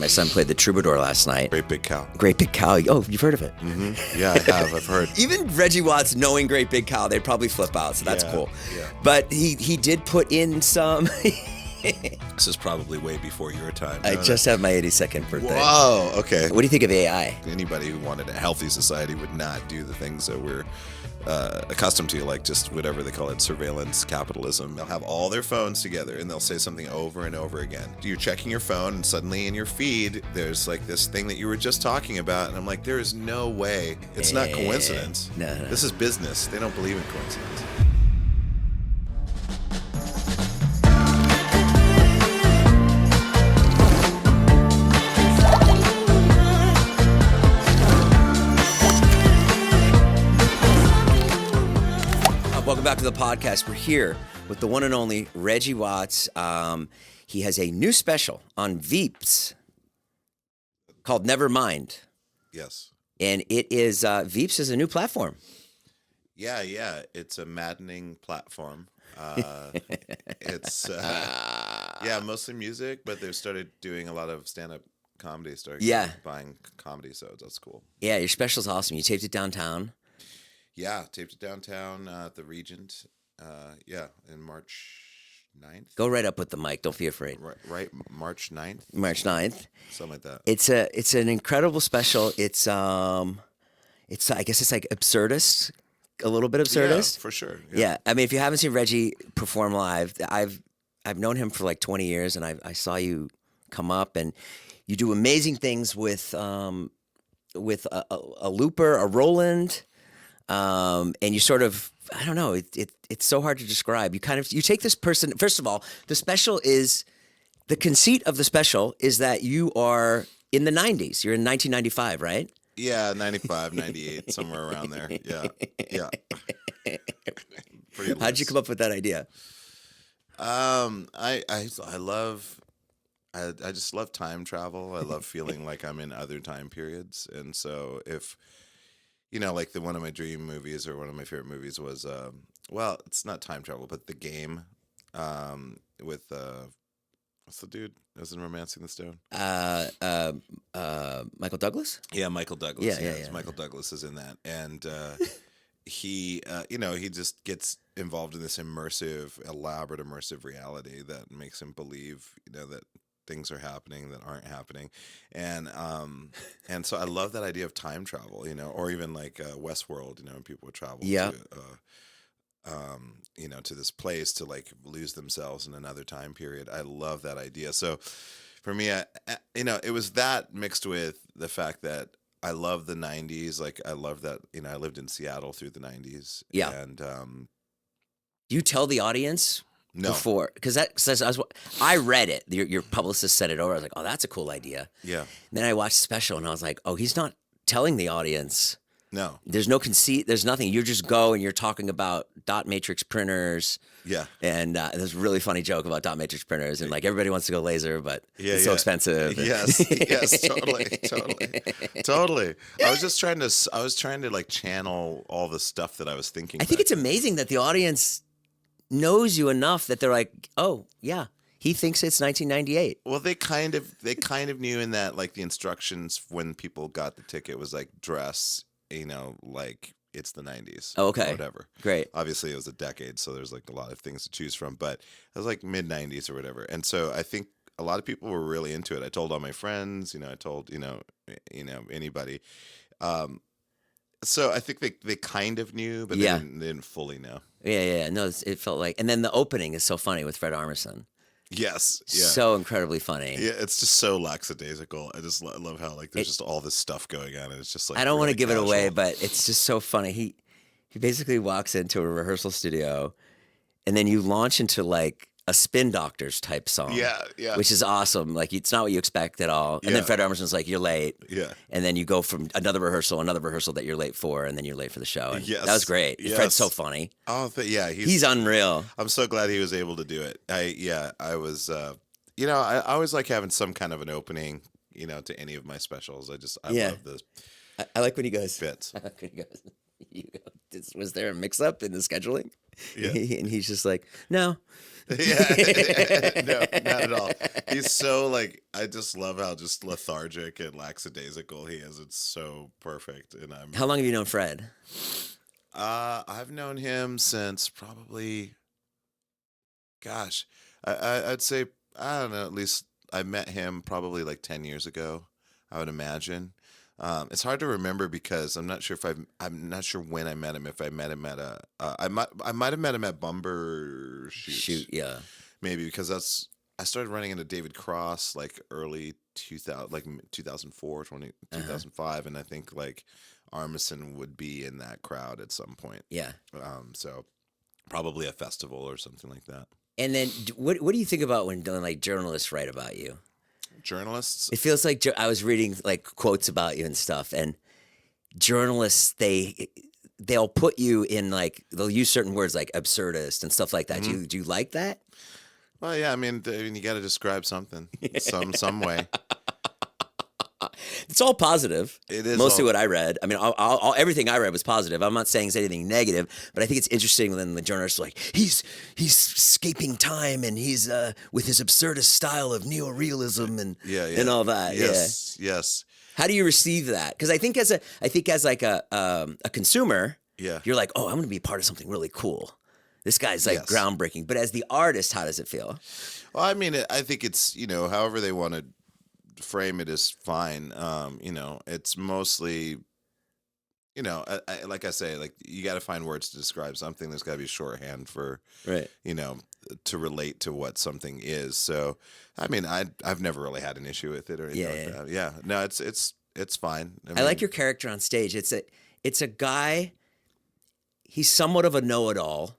My son played the Troubadour last night. Great Big Cow. Great Big Cow. Oh, you've heard of it? Mm-hmm. Yeah, I have. I've heard. Even Reggie Watts knowing Great Big Cow, they'd probably flip out, so that's cool. Yeah. But he did put in some... This is probably way before your time. I just had my 82nd birthday. Whoa, okay. What do you think of AI? Anybody who wanted a healthy society would not do the things that we're accustomed to, like just whatever they call it, surveillance capitalism. They'll have all their phones together and they'll say something over and over again. You're checking your phone and suddenly in your feed, there's like this thing that you were just talking about. And I'm like, there is no way. It's not coincidence. No. This is business. They don't believe in coincidence. Welcome back to the podcast. We're here with the one and only Reggie Watts. He has a new special on Veeps called Nevermind. Yes. And it is, Veeps is a new platform. Yeah. It's a maddening platform. It's mostly music, but they've started doing a lot of stand-up comedy. Buying comedy, so that's cool. Yeah, your special's awesome. You taped it downtown. Yeah, taped it downtown at the Regent. In March 9th. Go right up with the mic. Don't be afraid. Right, March 9th. March 9th. Something like that. It's an incredible special. It's I guess it's like absurdist, a little bit absurdist. Yeah, for sure. Yeah. I mean, if you haven't seen Reggie perform live, I've known him for like 20 years, and I saw you come up, and you do amazing things with a looper, a Roland. And you sort of, I don't know, it's so hard to describe. You take this person, first of all, the conceit of the special is that you are in the 90s. You're in 1995, right? Yeah, 95, 98, somewhere around there. Yeah. Pretty loose. How'd you come up with that idea? I just love time travel. I love feeling like I'm in other time periods. And so if... like one of my dream movies or one of my favorite movies was, it's not time travel, but The Game, with what's the dude that was in Romancing the Stone? Michael Douglas? Yeah, Michael Douglas. Yeah. Michael Douglas is in that, and he just gets involved in this elaborate immersive reality that makes him believe, that things are happening that aren't happening, and so I love that idea of time travel, or even like Westworld, when people would travel to this place to like lose themselves in another time period. I love that idea. So for me, it was that mixed with the fact that I love the 90s. Like I love that, I lived in Seattle through the 90s. Yeah. And you tell the audience no. Before, because I read it. Your publicist said it over. I was like, oh, that's a cool idea. Yeah. And then I watched the special, and I was like, oh, he's not telling the audience. No. There's no conceit. There's nothing. You just go and you're talking about dot matrix printers. Yeah. And there's a really funny joke about dot matrix printers, and like everybody wants to go laser, but it's so expensive. Yes, totally. I was trying to like channel all the stuff that I was thinking. I think it's amazing that the audience knows you enough that they're like, oh yeah, he thinks it's 1998. Well, they kind of knew in that, like, the instructions when people got the ticket was like dress, like it's the 90s. Oh, okay. Or whatever. Great. Obviously it was a decade, so there's like a lot of things to choose from, but it was like mid 90s or whatever. And so I think a lot of people were really into it. I told all my friends, I told, anybody. So I think they kind of knew, but they didn't fully know. Yeah. No, it felt like, and then the opening is so funny with Fred Armisen. Yes. Yeah. So incredibly funny. Yeah, it's just so lackadaisical. I just love how like there's just all this stuff going on, and it's just like I don't want to give casual. it away, but it's just so funny. He basically walks into a rehearsal studio, and then you launch into like a Spin Doctors type song. Yeah. Which is awesome. Like, it's not what you expect at all. And then Fred Armisen's like, you're late. Yeah. And then you go from another rehearsal that you're late for, and then you're late for the show. And yes. That was great. Yes. Fred's so funny. Oh, but yeah. He's unreal. I'm so glad he was able to do it. I was, I always like having some kind of an opening, to any of my specials. I love this. I like when he goes. Bits. I like when he goes. You go, was there a mix-up in the scheduling? Yeah. And he's just like, no. Yeah, no, not at all. He's so like, I just love how just lethargic and lackadaisical he is. It's so perfect. And How long have you known Fred? I've known him since probably, gosh, I'd say, I don't know, at least I met him probably like 10 years ago, I would imagine. It's hard to remember because I'm not sure I'm not sure when I met him. If I met him at I might have met him at Bumbershoot. Shoot, yeah. Maybe because I started running into David Cross like early 2000, like 2004, 2005, and I think like Armisen would be in that crowd at some point. Yeah. So probably a festival or something like that. And then what do you think about when like journalists write about you? Journalists? It feels like I was reading like quotes about you and stuff, and journalists they'll put you in like they'll use certain words like absurdist and stuff like that. Do you like that? Well, yeah. I mean, you got to describe something some way. It's all positive. It is mostly all- what I read. I mean, everything I read was positive. I'm not saying it's anything negative, but I think it's interesting when the journalists are like, he's escaping time and he's with his absurdist style of neorealism and and all that. Yes, yes. How do you receive that? Because I think as like a consumer, you're like, oh, I'm going to be a part of something really cool. This guy's like groundbreaking. But as the artist, how does it feel? Well, I mean, I think it's, however they want to frame it is fine. It's mostly, like I say, like you got to find words to describe something. There's got to be shorthand for, to relate to what something is. So, I mean, I've never really had an issue with it or anything like that. Yeah, no, it's fine. I like your character on stage. It's a guy. He's somewhat of a know-it-all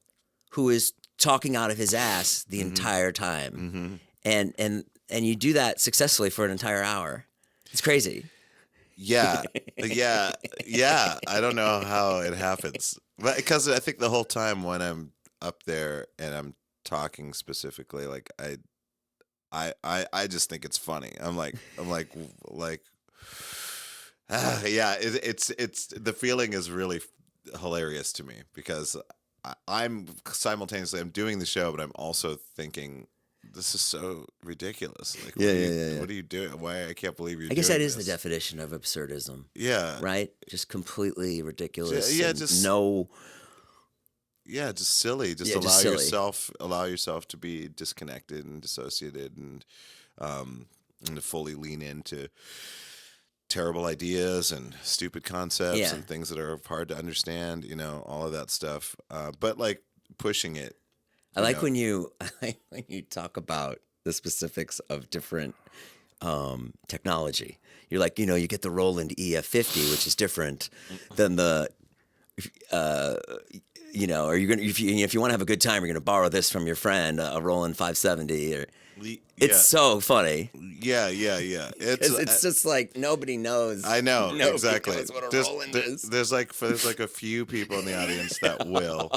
who is talking out of his ass the entire time, and you do that successfully for an entire hour. It's crazy. Yeah. I don't know how it happens, but because I think the whole time when I'm up there and I'm talking specifically, like I just think it's funny. I'm like, it's the feeling is really hilarious to me because I'm simultaneously I'm doing the show, but I'm also thinking, this is so ridiculous. Like, what are you doing? Why? I can't believe you're doing this. I guess that is the definition of absurdism. Yeah. Right? Just completely ridiculous. Yeah, just silly. Just allow yourself to be disconnected and dissociated and to fully lean into terrible ideas and stupid concepts and things that are hard to understand, all of that stuff. But like pushing it. I like when you talk about the specifics of different technology. You're like, you get the Roland EF50, which is different than the, or you're gonna if you want to have a good time, you're gonna borrow this from your friend, a Roland 570. Or it's so funny. Yeah. It's just like nobody knows. I know exactly. Knows what a Roland is. There's like a few people in the audience that will,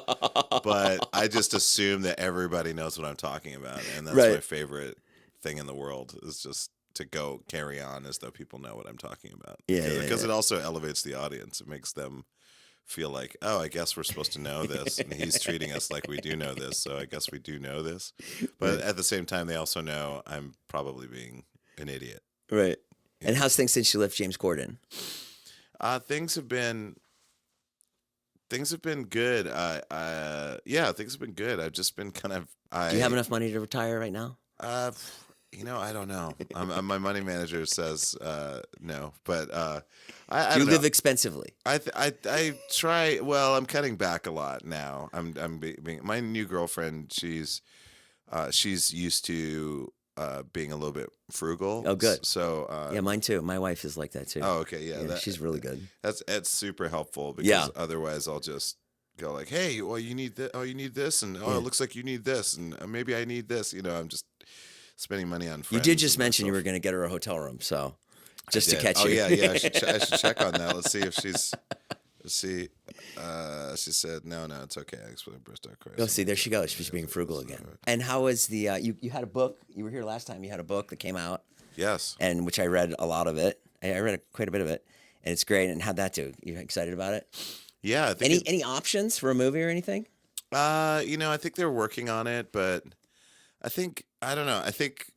but I just assume that everybody knows what I'm talking about, and that's my favorite thing in the world is just to go carry on as though people know what I'm talking about. Because it also elevates the audience. It makes them feel like, oh, I guess we're supposed to know this, and he's treating us like we do know this, so I guess we do know this. But at the same time, they also know I'm probably being an idiot. Right. Yeah. And how's things since you left James Corden? Things have been good. Things have been good. I've just been kind of. Do you have enough money to retire right now? I don't know. My money manager says no, but I Do you don't live know. expensively? I try. Well, I'm cutting back a lot now. I'm being my new girlfriend. She's used to being a little bit frugal. Oh, good. So yeah, mine too. My wife is like that too. Oh, okay, yeah. She's really good. That's super helpful because otherwise I'll just go like, hey, well, you need this. Oh, you need this, and it looks like you need this, and maybe I need this. I'm just spending money on friends. You did just mention you were going to get her a hotel room, so just to catch you. Oh yeah. I should check on that. Let's see if she's. She said no, it's okay. I explained Bristol.Christ. Oh, see, there she goes. She's being frugal again. And how was the? You had a book. You were here last time. You had a book that came out. Yes. And which I read a lot of it. I read quite a bit of it, and it's great. And how'd that do? You excited about it? Yeah, I think Any options for a movie or anything? I think they're working on it, but I don't know. I think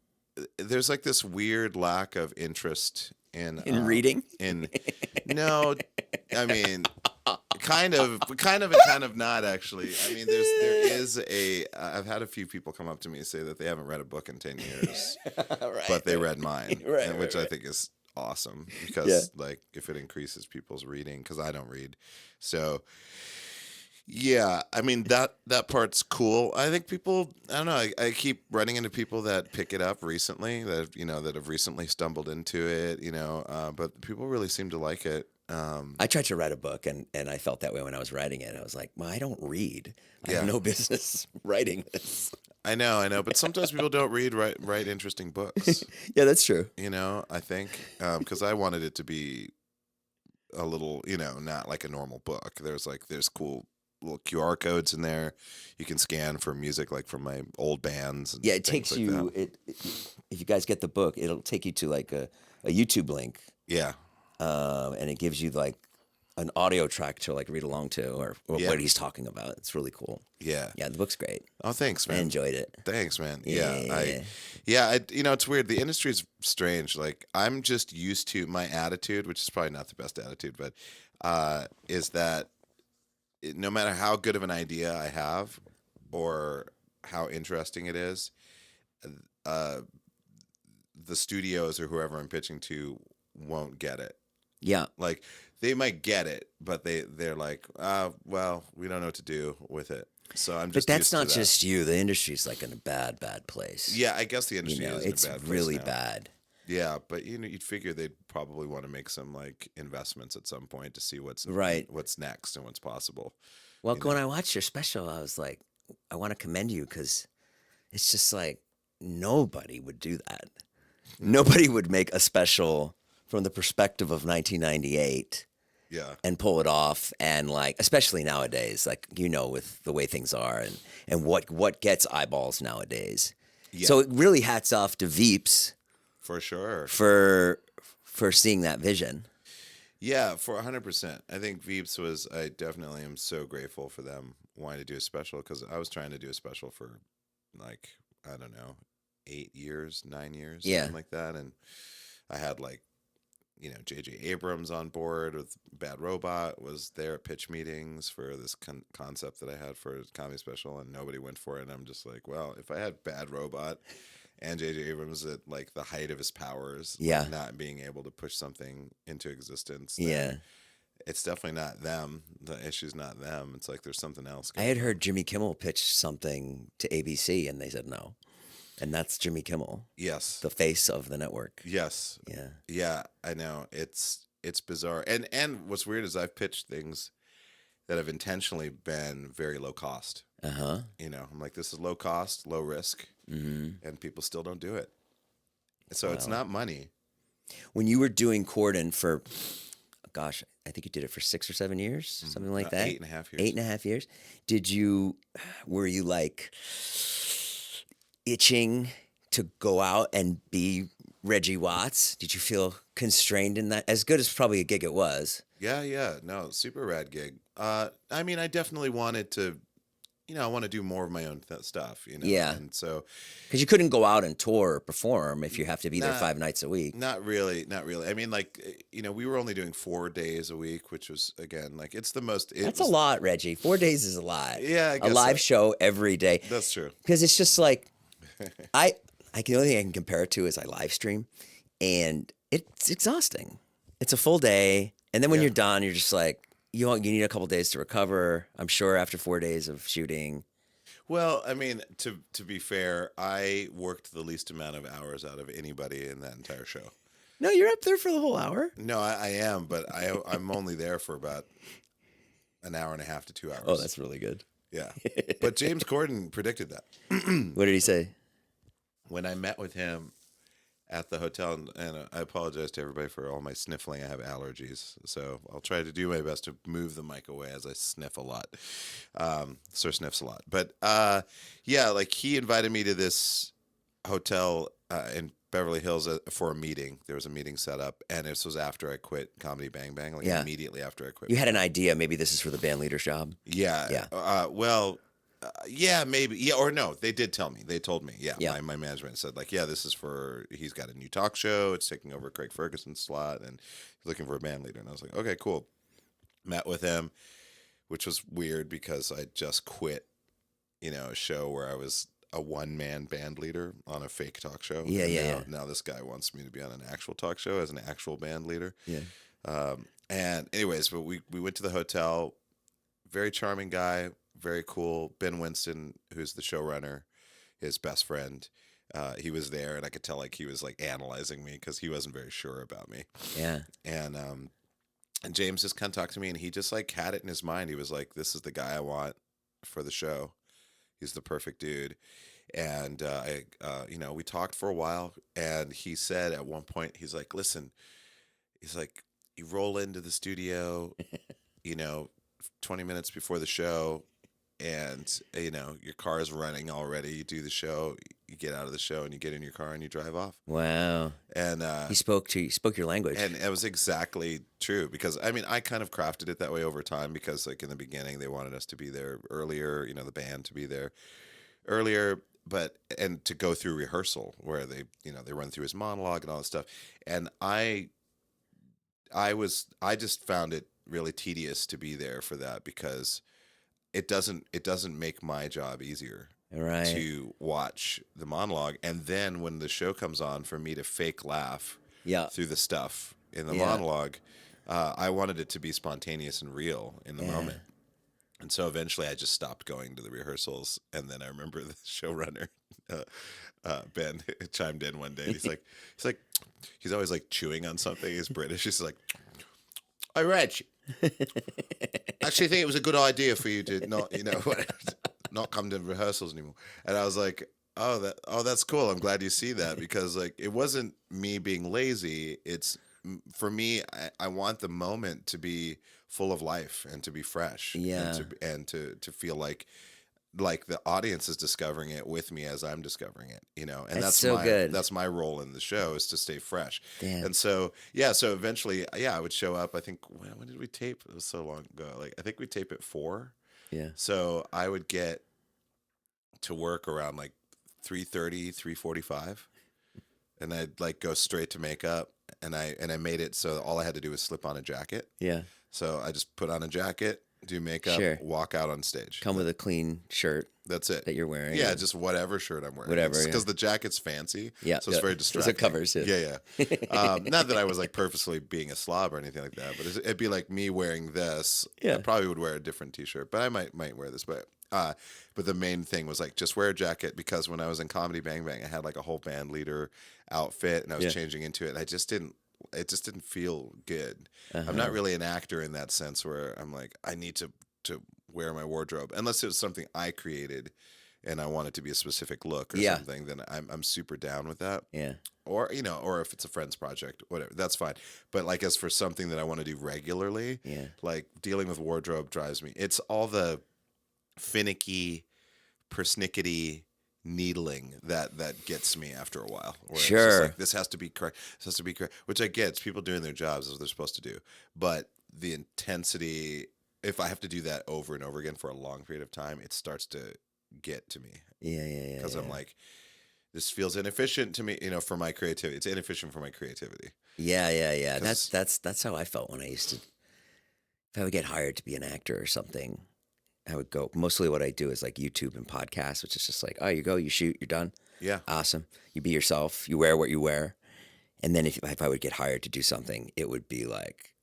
there's like this weird lack of interest In reading? in no, I mean kind of not actually. I mean, there is I've had a few people come up to me and say that they haven't read a book in 10 years, Right. but they read mine, Right, and which I right. think is awesome Yeah. because like if it increases people's reading, because I don't read, so yeah, I mean that part's cool. I think people, I don't know. I keep running into people that pick it up recently, that have recently stumbled into it. But people really seem to like it. I tried to write a book, and I felt that way when I was writing it. I was like, well, I don't read. I have Yeah, no business writing this. I know. But sometimes people don't write interesting books. Yeah, that's true. I think because I wanted it to be a little, not like a normal book. There's cool little QR codes in there you can scan for music, like from my old bands and Yeah, it things takes like you. that. If you guys get the book, it'll take you to like a YouTube link, Yeah, and it gives you like an audio track to like read along to, or Yeah. what he's talking about. It's really cool. yeah. Yeah, the book's great. Oh, thanks, I man. enjoyed it. Thanks, man. Yeah. It's weird. The industry's strange. Like I'm just used to my attitude, which is probably not the best attitude, but is that no matter how good of an idea I have or how interesting it is, uh, the studios or whoever I'm pitching to won't get it. Yeah, Like they might get it, but they're like, well, we don't know what to do with it. So I'm but just that's used to not that. just you. The industry's like in a bad place. Yeah, I guess the industry is in It's a bad place really now. bad. Yeah, but you'd figure they'd probably want to make some like investments at some point to see Right. what's next and what's possible. Well, You know? when I watched your special, I was like, I want to commend you because it's just like nobody would do that. Nobody would make a special from the perspective of 1998 Yeah, and pull it off, and like especially nowadays, like with the way things are, and what gets eyeballs nowadays. yeah, So it really hats off to Veeps for sure. for seeing that vision. Yeah, for 100%. I think Veeps was. I definitely am so grateful for them wanting to do a special because I was trying to do a special for like I don't know, 8 years, 9 years, Yeah. something like that, and I had like J.J. Abrams on board with Bad Robot, was there at pitch meetings for this concept that I had for a comedy special, and nobody went for it. And I'm just like, well, if I had Bad Robot and J.J. Abrams at like the height of his powers, like, Yeah. not being able to push something into existence, Yeah. then it's definitely not them. The issue's not them. It's like there's something else I going had on. heard Jimmy Kimmel pitch something to ABC, and they said no, and that's Jimmy Kimmel, Yes. the face of the network. Yes. Yeah. Yeah, I know. It's bizarre. And what's weird is I've pitched things that have intentionally been very low cost. Uh-huh. I'm like, this is low cost, low risk, and people still don't do it. So it's not money. When you were doing Corden for, gosh, I think you did it for 6 or 7 years, something like that. 8.5 years. 8.5 years. Were you like itching to go out and be Reggie Watts? Did you feel constrained in that? As good as probably a gig it was. Yeah. No, super rad gig. I mean, I definitely wanted to, I want to do more of my own stuff, Yeah. And so Because you couldn't go out and tour or perform if you have to be there Nah. 5 nights a week. not really. I mean, like, we were only doing 4 days a week, which was, again, like, it's the most. That's a lot, Reggie. 4 days is a lot. Yeah, I A guess live so. show every day. That's true. Because it's just like, the only thing I can compare it to is I live stream, and it's exhausting. It's a full day, and then when Yeah. you're done, you're just like, you need a couple days to recover. I'm sure after 4 days of shooting. Well, I mean, to be fair, I worked the least amount of hours out of anybody in that entire show. No, you're up there for the whole hour. No, I am, but I'm only there for about an hour and a half to 2 hours. Oh, that's really good. Yeah. But James Corden predicted that. What did he say? When I met with him at the hotel, and I apologize to everybody for all my sniffling. I have allergies, so I'll try to do my best to move the mic away as I sniff a lot. Sir sniffs a lot. But yeah, like he invited me to this hotel in Beverly Hills for a meeting. There was a meeting set up, and this was after I quit Comedy Bang Bang, like Yeah. immediately after I quit. You had an idea. Maybe this is for the band leader's job. Yeah. Yeah. Yeah, maybe. Yeah, or no, they did tell me. They told me. Yeah, Yeah. my management said, like, yeah, this is for, he's got a new talk show. It's taking over Craig Ferguson's slot, and he's looking for a band leader. And I was like, okay, cool. Met with him, which was weird because I just quit, a show where I was a one-man band leader on a fake talk show. Yeah, And yeah. Now this guy wants me to be on an actual talk show as an actual band leader. Yeah. And anyways, but we went to the hotel. Very charming guy, very cool. Ben Winston, who's the showrunner, his best friend, he was there, and I could tell like he was like analyzing me because he wasn't very sure about me. Yeah. And James just kind of talked to me, and he just like had it in his mind. He was like, "This is the guy I want for the show. He's the perfect dude." And we talked for a while, and he said at one point, he's like, "Listen," he's like, "you roll into the studio, 20 minutes before the show, and your car is running already. You do the show, you get out of the show, and you get in your car and you drive off." Wow. And He spoke your language. and it was exactly true, because I kind of crafted it that way over time, because like in the beginning they wanted us to be there earlier, the band to be there earlier, and to go through rehearsal where they run through his monologue and all that stuff. And I just found it really tedious to be there for that, because it doesn't make my job easier Right. to watch the monologue, and then when the show comes on, for me to fake laugh Yeah. through the stuff in the Yeah. monologue. I wanted it to be spontaneous and real in the Yeah. moment. And so eventually I just stopped going to the rehearsals. And then I remember the showrunner, Ben, chimed in one day. He's always like chewing on something. He's British. He's like, "Hey, Reg, actually think it was a good idea for you to not come to rehearsals anymore." And I was like, that's cool. I'm glad you see that, because like it wasn't me being lazy. It's for me, I want the moment to be full of life and to be fresh. Yeah. And to feel like the audience is discovering it with me as I'm discovering it, and That's so good. That's my role in the show, is to stay fresh. Damn. And so eventually, I would show up. I think, when did we tape? It was so long ago. Like, I think we tape at 4. Yeah. So I would get to work around like 3:30, 3:45, and I'd like go straight to makeup, and I made it so all I had to do was slip on a jacket. Yeah. So I just put on a jacket, do makeup, Sure. walk out on stage. Come with a clean shirt That's it. that you're wearing. Yeah, just whatever shirt I'm wearing. Whatever, Because the jacket's fancy. Yeah. So it's very distracting. It covers it. Yeah. Not that I was like purposely being a slob or anything like that, but it'd be like me wearing this. Yeah. I probably would wear a different T-shirt, but I might wear this. But the main thing was like, just wear a jacket, because when I was in Comedy Bang Bang, I had like a whole band leader outfit, and I was Yeah. changing into it, and it just didn't feel good. Uh-huh. I'm not really an actor in that sense, where I'm like, I need to wear my wardrobe, unless it was something I created and I want it to be a specific look or Yeah. something, then I'm super down with that. Yeah. Or or if it's a friend's project, whatever, that's fine. But like, as for something that I want to do regularly, Yeah. like dealing with wardrobe drives me. It's all the finicky, persnickety needling that gets me after a while. Where it's just Sure. like, this has to be correct. This has to be correct. Which I get. It's people doing their jobs as they're supposed to do. But the intensity, if I have to do that over and over again for a long period of time, it starts to get to me, Yeah. because I'm like, this feels inefficient to me, for my creativity. It's inefficient for my creativity. Yeah. 'Cause- That's how I felt when I used to. If I would get hired to be an actor or something, I would go. Mostly, what I do is like YouTube and podcasts, which is just like, oh, you go, you shoot, you're done. Yeah. Awesome. You be yourself. You wear what you wear. And then if I would get hired to do something, it would be like,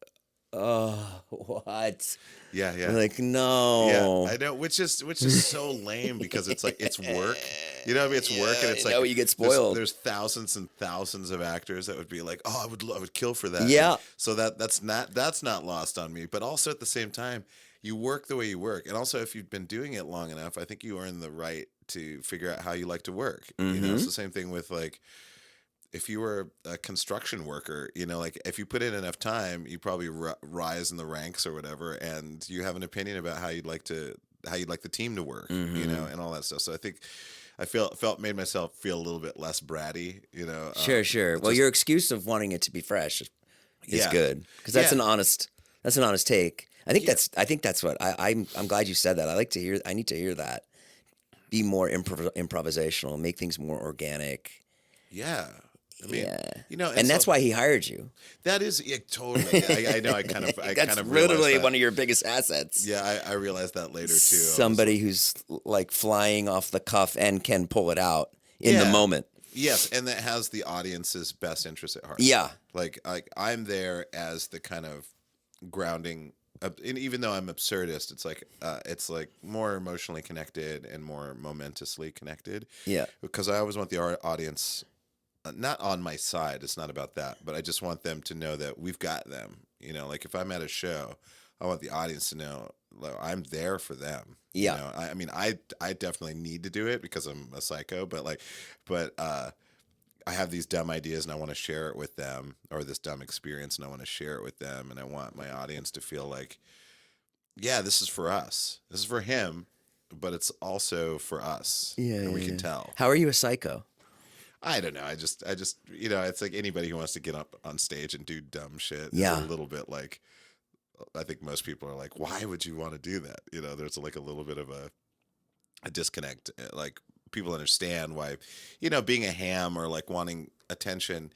oh, what? Yeah. I'm like, no. Yeah, I know, which is so lame, because it's like, it's work. You know what I mean? It's work, and it's I like, know, you get spoiled. There's thousands and thousands of actors that would be like, oh, I would kill for that. Yeah. So that's not lost on me. But also at the same time, you work the way you work, and also if you've been doing it long enough, I think you earn the right to figure out how you like to work. It's the same thing with like, if you were a construction worker, like if you put in enough time, you probably rise in the ranks or whatever, and you have an opinion about how you'd like the team to work, and all that stuff. So I think I felt made myself feel a little bit less bratty, you know. Sure. Well, Just your excuse of wanting it to be fresh is yeah, good because yeah, that's an honest take. yeah, I think that's what I'm glad you said that. I need to hear that. Be more improvisational, make things more organic. yeah. I mean, Yeah. you know, and And that's so why he hired you. that is yeah, totally. I know. I That's kind of realized literally that. one of your biggest assets. Yeah, I realized that later too. I was Somebody who's like flying off the cuff and can pull it out in the yeah, moment. yes, and that has the audience's best interest at heart. Yeah. Like I'm there as the kind of grounding. And even though I'm absurdist, it's like more emotionally connected and more momentously connected. Yeah. Because I always want the audience not on my side. It's not about that, but I just want them to know that we've got them. You know, like if I'm at a show, I want the audience to know like, I'm there for them. You Yeah. know, I mean, I definitely need to do it because I'm a psycho, but I have these dumb ideas and I want to share it with them, or this dumb experience and I want to share it with them, and I want my audience to feel like, yeah, this is for us. This is for him, but it's also for us, and we can tell. How are you a psycho? I don't know. I just, you know, it's like anybody who wants to get up on stage and do dumb shit. Yeah. It's a little bit like, I think most people are like, why would you want to do that? You know, there's like a little bit of a disconnect. Like people understand why, you know, being a ham or like wanting attention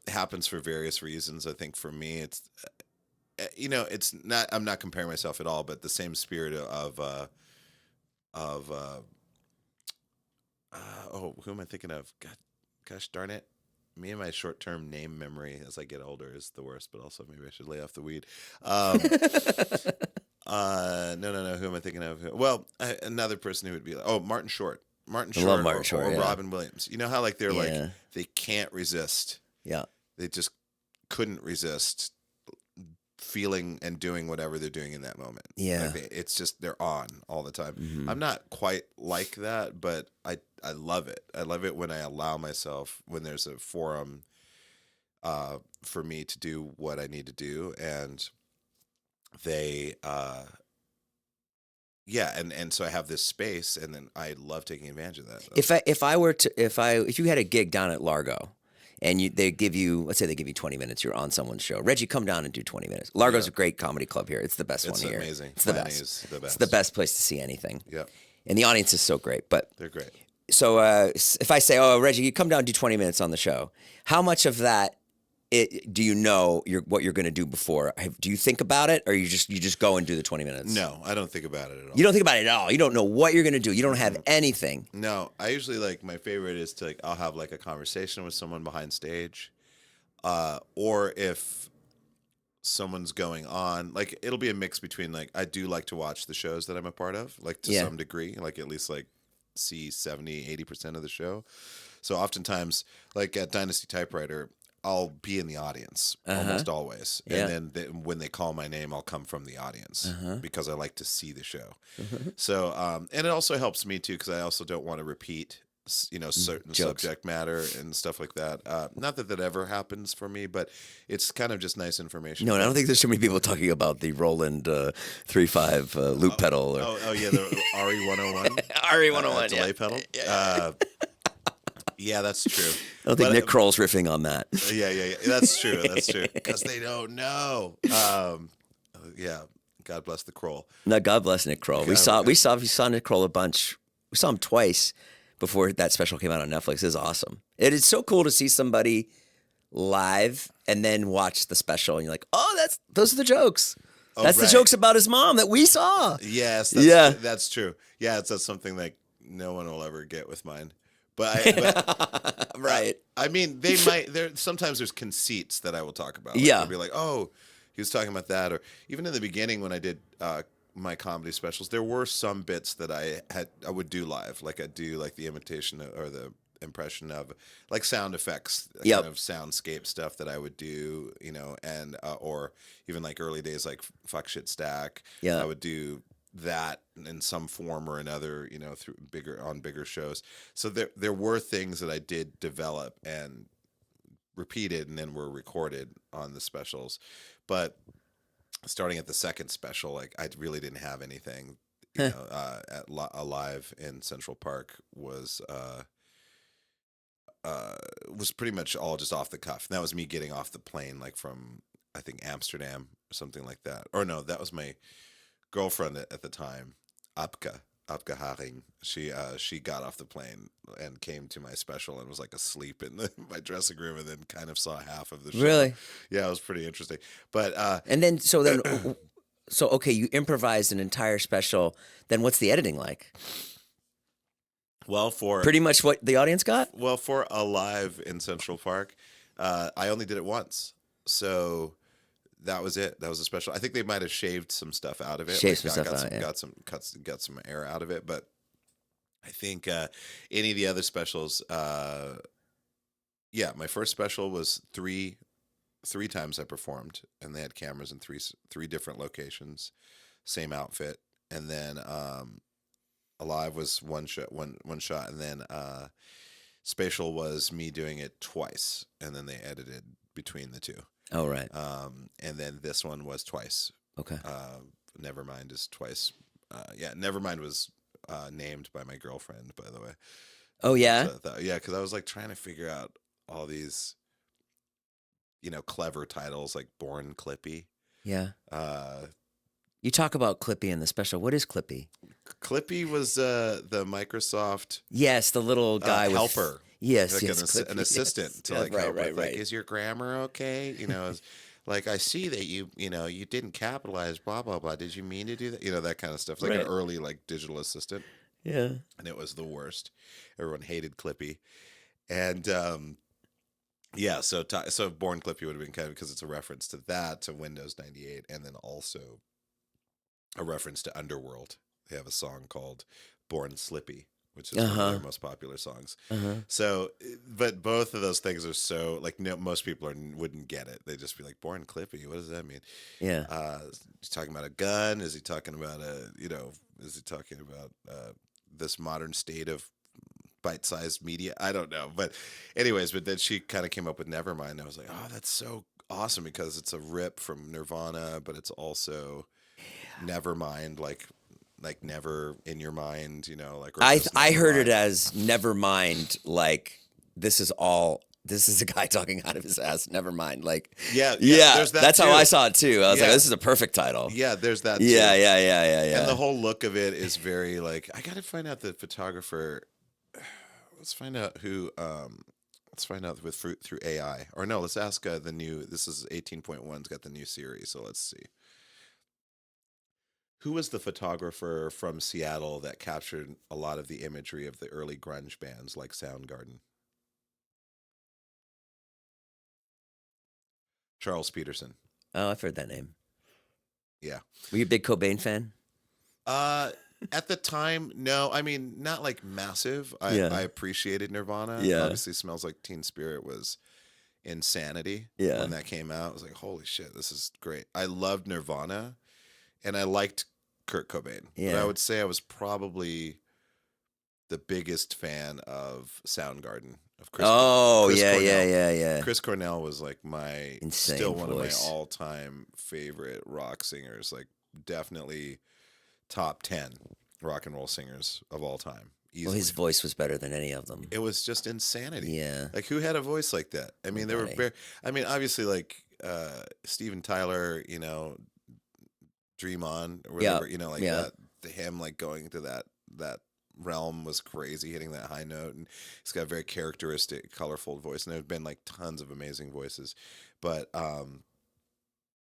happens for various reasons. I think for me, it's, you know, it's not, I'm not comparing myself at all, but the same spirit of, oh, who am I thinking of? God, gosh darn it. Me and my short-term name memory as I get older is the worst, but also maybe I should lay off the weed. No. Who am I thinking of? Well, another person who would be like, oh, Martin Short. Martin I Short, love Martin Short, or yeah. Robin Williams. You know how like they're like Yeah. they can't resist. Yeah. They just couldn't resist feeling and doing whatever they're doing in that moment. Yeah. Like it's just they're on all the time. Mhm. I'm not quite like that, but I love it. I love it when I allow myself, when there's a forum for me to do what I need to do, and they yeah, and so I have this space, and then I love taking advantage of that. If you had a gig down at Largo and they give you, let's say they give you 20 minutes, you're on someone's show. Reggie, come down and do 20 minutes. Largo's Yeah. a great comedy club here. It's the best It's one here. amazing. It's the Planning best. is the best. It's the best place to see anything. Yeah, And the audience is so great. But they're great. so if I say, oh, Reggie, you come down and do 20 minutes on the show, how much of that do you know what you're going to do before? Do you think about it, or you just go and do the 20 minutes? No, I don't think about it at all. You don't think about it at all. You don't know what you're going to do. You don't have anything. No, I usually like my favorite is to like I'll have like a conversation with someone behind stage, or if someone's going on, like it'll be a mix between like I do like to watch the shows that I'm a part of, like to Yeah. some degree, like at least like see 70-80% of the show. So oftentimes, like at Dynasty Typewriter, I'll be in the audience almost always, Yeah. and then when they call my name, I'll come from the audience because I like to see the show. Mm-hmm. So, and it also helps me too because I also don't want to repeat, you know, certain Jokes. subject matter and stuff like that. Not that that ever happens for me, but it's kind of just nice information. No, and I don't think there's too many people talking about the Roland 3.5 loop pedal. Or... Oh yeah, the RE101. RE101, delay yeah. pedal. Yeah, that's true. I don't think Nick Kroll's riffing on that. Yeah. That's true. That's true. Because they don't know. Yeah. God bless the Kroll. No, God bless Nick Kroll. We saw Nick Kroll a bunch. We saw him twice before that special came out on Netflix. It was awesome. It is so cool to see somebody live and then watch the special, and you're like, oh, those are the jokes. That's the right. jokes about his mom that we saw. Yes. Yeah. That's true. Yeah, that's something like no one will ever get with mine. But Right. I mean, they might. Sometimes there's conceits that I will talk about. Like, Yeah. they'll be like, oh, he was talking about that, or even in the beginning when I did my comedy specials, there were some bits that I would do live, like I'd do like the imitation or the impression of like sound effects, Yep. kind of soundscape stuff that I would do, you know, and or even like early days like fuck shit stack. Yeah. I would do that in some form or another, you know, through bigger shows. So there were things that I did develop and repeated and then were recorded on the specials. But starting at the second special, like I really didn't have anything. Huh. Alive in Central Park was pretty much all just off the cuff. And that was me getting off the plane, like from I think Amsterdam or something like that. Or no, that was my girlfriend at the time, Apke Haring. She got off the plane and came to my special and was like asleep in my dressing room, and then kind of saw half of the show. Really? Yeah, it was pretty interesting. But And then so okay, you improvised an entire special. Then what's the editing like? well, for Pretty much what the audience got? Well, for Alive in Central Park, I only did it once, so that was it. That was a special. I think they might have shaved some stuff out of it. Shaved some stuff out, yeah. Got some cuts, got some air out of it. But I think any of the other specials, yeah, my first special was three times I performed, and they had cameras in three different locations, same outfit, and then Alive was one shot, and then Spatial was me doing it twice, and then they edited between the two. Oh, right. And then this one was twice. Okay. Nevermind is twice. Yeah, Nevermind was named by my girlfriend, by the way. Oh, yeah? So yeah, because I was like trying to figure out all these, clever titles like Born Clippy. Yeah. You talk about Clippy in the special. What is Clippy? Clippy was the Microsoft Yes, the little guy with helper. Yes, Like yes, an Clippy, assistant yes. to Yeah, like right, help right, with right. like, is your grammar okay? Like I see that you didn't capitalize blah blah blah. Did you mean to do that? That kind of stuff. Like Right. an early like digital assistant, Yeah. and it was the worst. Everyone hated Clippy, and yeah. So Born Clippy would have been kind of, because it's a reference to that, to Windows 98, and then also a reference to Underworld. They have a song called Born Slippy, which is one of their most popular songs. So, but both of those things are so like, no, most people wouldn't get it. They just be like, Born Clippy, what does that mean? Yeah. He's talking about a gun. Is he talking about this modern state of bite-sized media? I don't know. But anyways, but then she kind of came up with Nevermind. I was like, oh, that's so awesome, because it's a rip from Nirvana, but it's also Nevermind, like never in your mind, like. I heard it as never mind, like this is a guy talking out of his ass. Never mind, like yeah. There's that that's too. how I saw it too. I was like, Yeah. this is a perfect title. Yeah, there's that. Yeah, too. yeah. And the whole look of it is very like, I got to find out the photographer. Let's find out who. Let's find out through AI, or no? Let's ask the new. This is 18.1's got the new series, so let's see. Who was the photographer from Seattle that captured a lot of the imagery of the early grunge bands like Soundgarden? Charles Peterson. Oh, I've heard that name. Yeah. Were you a big Cobain fan? At the time, no. I mean, not like massive. I appreciated Nirvana. Yeah. Obviously, Smells Like Teen Spirit was insanity when that came out. I was like, holy shit, this is great. I loved Nirvana, and I liked Kurt Cobain. Yeah. But I would say I was probably the biggest fan of Soundgarden, of Chris. Chris yeah, Cornell. yeah. Chris Cornell was like Insane still one voice. of my all-time favorite rock singers. Like, definitely top 10 rock and roll singers of all time. Easily. Well, his voice was better than any of them. It was just insanity. Yeah. Like, who had a voice like that? I mean, Nobody. they were I mean, obviously, like Steven Tyler, Dream On or whatever, like that, him like going into that realm was crazy, hitting that high note, and he's got a very characteristic, colorful voice, and there have been like tons of amazing voices, but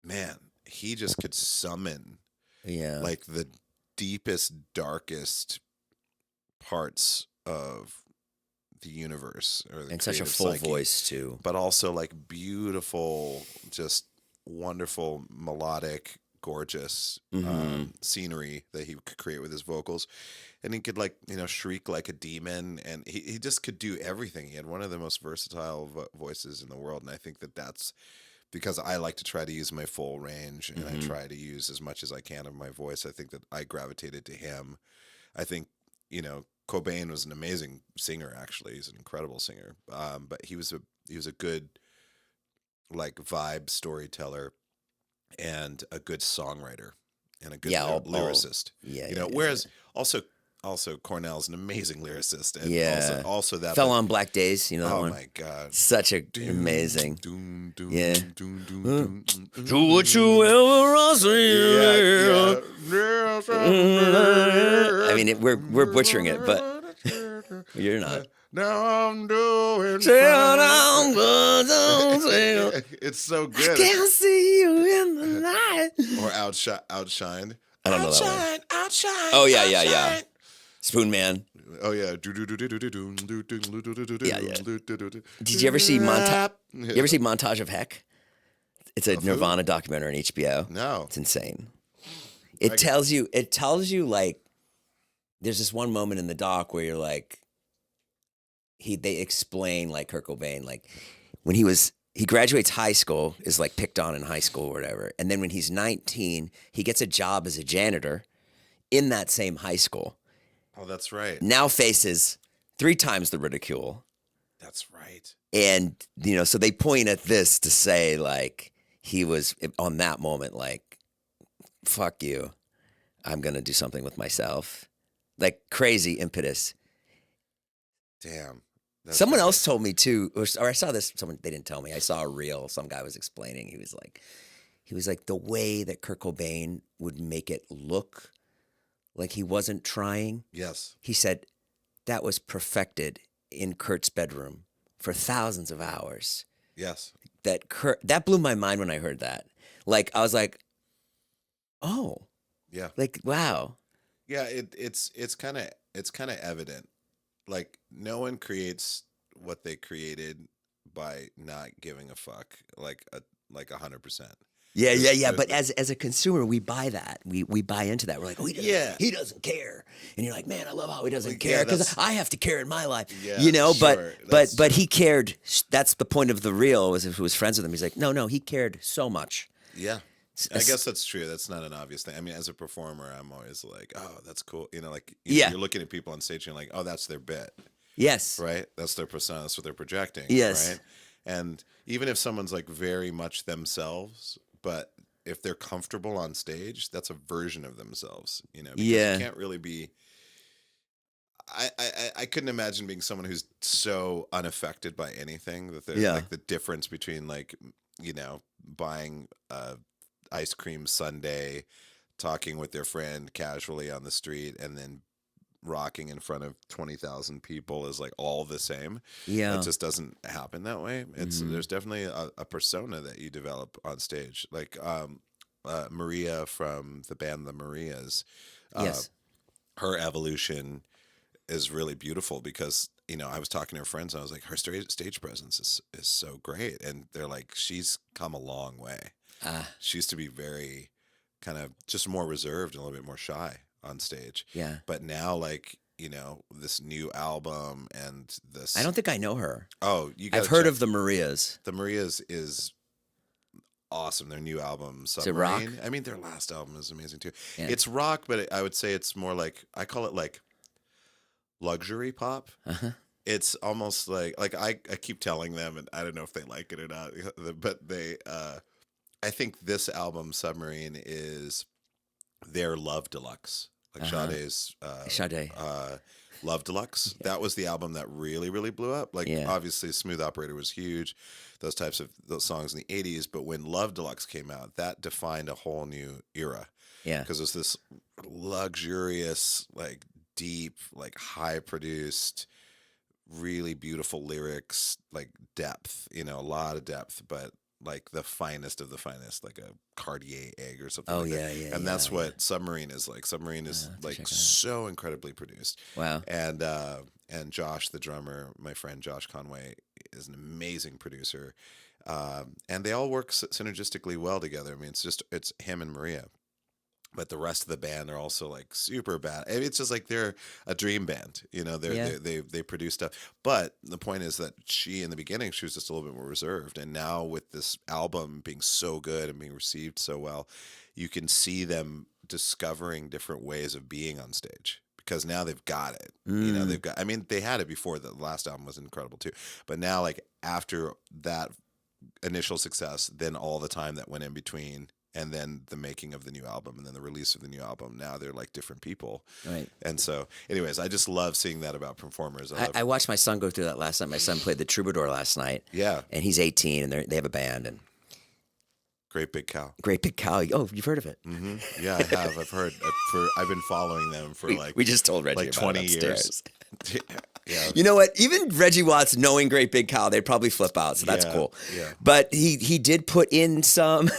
man, he just could summon like the deepest, darkest parts of the universe, and such a full voice too, but also like beautiful, just wonderful, melodic, gorgeous scenery that he could create with his vocals. And he could like, shriek like a demon, and he just could do everything. He had one of the most versatile voices in the world, and I think that's because I like to try to use my full range, and I try to use as much as I can of my voice. I think that I gravitated to him. I think, Cobain was an amazing singer. Actually, he's an incredible singer. But he was a good like vibe storyteller and a good songwriter. and a good Yeah, lyricist. yeah, You yeah, know, yeah, whereas also Cornell's an amazing lyricist, and yeah. also that. Fell But on Black Days, you know that oh one? my God. Such a Doom, amazing. doom, doom, Yeah. doom, doom, Huh. doom, doom, Do what you ever I say. I mean, we're butchering it, but you're not. Now I'm doing Sail fine. down, but sail. It's so I good. can't see you in the night. Or outshined. I don't know that one. Outshine. Oh yeah. Spoon Man. Oh yeah. Yeah. Did you ever see montage? You ever see Montage of Heck? It's a Of who? Nirvana documentary on HBO. No. It's insane. It tells you like there's this one moment in the doc where you're like they explain like Kurt Cobain, like when he graduates high school, is like picked on in high school or whatever. And then when he's 19, he gets a job as a janitor in that same high school. Oh, that's right. Now faces 3 times the ridicule. That's right. And, so they point at this to say, like, he was on that moment, like, fuck you. I'm going to do something with myself. Like, crazy impetus. Damn. Someone else told me, too, or I saw this, they didn't tell me. I saw a reel. Some guy was explaining. He was like, the way that Kurt Cobain would make it look like he wasn't trying. Yes. He said that was perfected in Kurt's bedroom for thousands of hours. Yes. That blew my mind when I heard that. Like, I was like, oh. Yeah. Like, wow. Yeah, it's kind of evident. Like, no one creates what they created by not giving a fuck, like 100%. Yeah. But as a consumer, we buy that. We buy into that. We're like, oh, he doesn't care. And you're like, man, I love how he doesn't care because I have to care in my life. Yeah, sure. But he cared. That's the point of the reel. Was if he was friends with him, he's like, no, he cared so much. Yeah. I guess that's true. That's not an obvious thing. I mean, as a performer, I'm always like, oh, that's cool. You're looking at people on stage and you're like, oh, that's their bit. Yes. Right? That's their persona. That's what they're projecting. Yes. Right? And even if someone's like very much themselves, but if they're comfortable on stage, that's a version of themselves, because you can't really be. I couldn't imagine being someone who's so unaffected by anything that there's like the difference between like, buying ice cream sundae, talking with their friend casually on the street, and then rocking in front of 20,000 people is like all the same. Yeah. It just doesn't happen that way. There's definitely a persona that you develop on stage. Like Maria from the band The Marias. Yes. Her evolution is really beautiful because, I was talking to her friends and I was like, her stage presence is so great. And they're like, she's come a long way. She used to be very kind of just more reserved and a little bit more shy on stage. Yeah. But now, like, this new album and this. I don't think I know her. Oh, I've heard of the Marias. The Marias is awesome. Their new album, Submarine. Is it rock? I mean, their last album is amazing too. Yeah. It's rock, but I would say it's more like, I call it like luxury pop. Uh-huh. It's almost like I keep telling them, and I don't know if they like it or not, but I think this album, Submarine, is their Love Deluxe. Like Sade's Sade. Love Deluxe. Yeah. That was the album that really, really blew up. Like, obviously, Smooth Operator was huge. Those songs in the 80s. But when Love Deluxe came out, that defined a whole new era. Yeah. Because it was this luxurious, like, deep, like, high-produced, really beautiful lyrics, like, depth. A lot of depth, but like the finest of the finest, like a Cartier egg or something. And that's what Submarine is like. Submarine is like so incredibly produced. Wow. And Josh, the drummer, my friend Josh Conway, is an amazing producer. And they all work synergistically well together. I mean, it's him and Maria. But the rest of the band are also like super bad. I mean, it's just like they're a dream band, they produce stuff. But the point is that in the beginning, she was just a little bit more reserved. And now with this album being so good and being received so well, you can see them discovering different ways of being on stage. Because now they've got it. They had it before. The last album was incredible too. But now, like, after that initial success, then all the time that went in between, and then the making of the new album, and then the release of the new album. Now they're like different people. Right. And so, anyways, I just love seeing that about performers. I watched my son go through that last night. My son played the Troubadour last night. Yeah. And he's 18, and they have a band. And Great Big Cow. Great Big Cow. Oh, you've heard of it? Mm-hmm. Yeah, I have. I've heard. I've been following them for We just told Reggie like about 20 it years. upstairs. Yeah. You know what? Even Reggie Watts, knowing Great Big Cow, they'd probably flip out. So that's cool. Yeah. But he did put in some.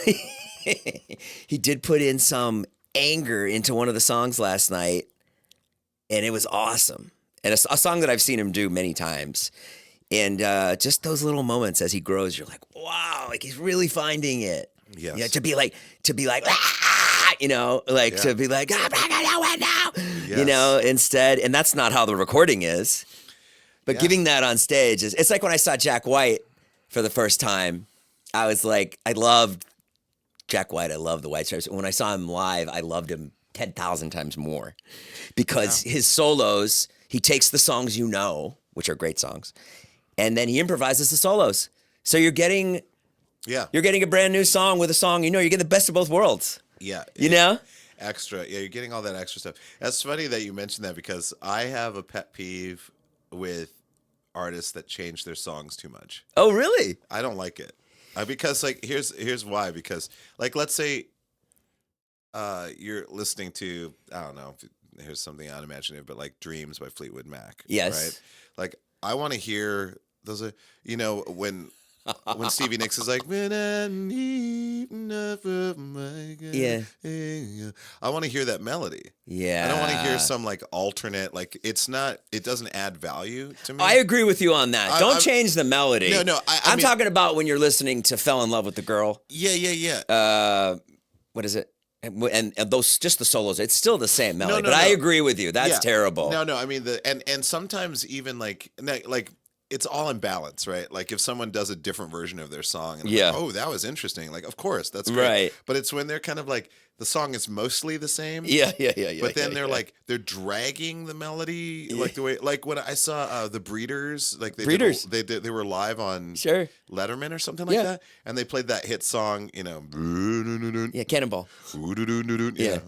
He did put in some anger into one of the songs last night, and it was awesome. And a song that I've seen him do many times. And just those little moments as he grows, you're like, wow, like he's really finding it. Yes. Yeah, to be like, ah, you know, like to be like, ah, now, you know, instead, and that's not how the recording is. But giving that on stage it's like when I saw Jack White for the first time, I was like, I loved Jack White. I love the White Stripes. When I saw him live, I loved him 10,000 times more because his solos, he takes the songs you know, which are great songs, and then he improvises the solos. So you're getting a brand new song with a song, you know, you're getting the best of both worlds. Yeah. You know? Extra. Yeah, you're getting all that extra stuff. That's funny that you mentioned that because I have a pet peeve with artists that change their songs too much. Oh, really? I don't like it. Because like here's why. Because like let's say you're listening to, I don't know, here's something unimaginative, but like Dreams by Fleetwood Mac. Yes. Right? Like I want to hear those, you know, when Stevie Nicks is like, when I need enough of my God. Yeah. I want to hear that melody. Yeah. I don't want to hear some like alternate, like it doesn't add value to me. I agree with you on that. Don't change the melody. No. I'm talking about when you're listening to Fell in Love with the Girl. Yeah. What is it? And those, just the solos, it's still the same melody. No. I agree with you. That's terrible. No. I mean, and sometimes even like it's all in balance, right? Like if someone does a different version of their song, and like, oh, that was interesting. Like, of course, that's great. Right. But it's when they're kind of like the song is mostly the same. Yeah. But then they're dragging the melody like the way, like when I saw the Breeders, like they were live on Letterman or something like that, and they played that hit song, you know, Cannonball. Yeah,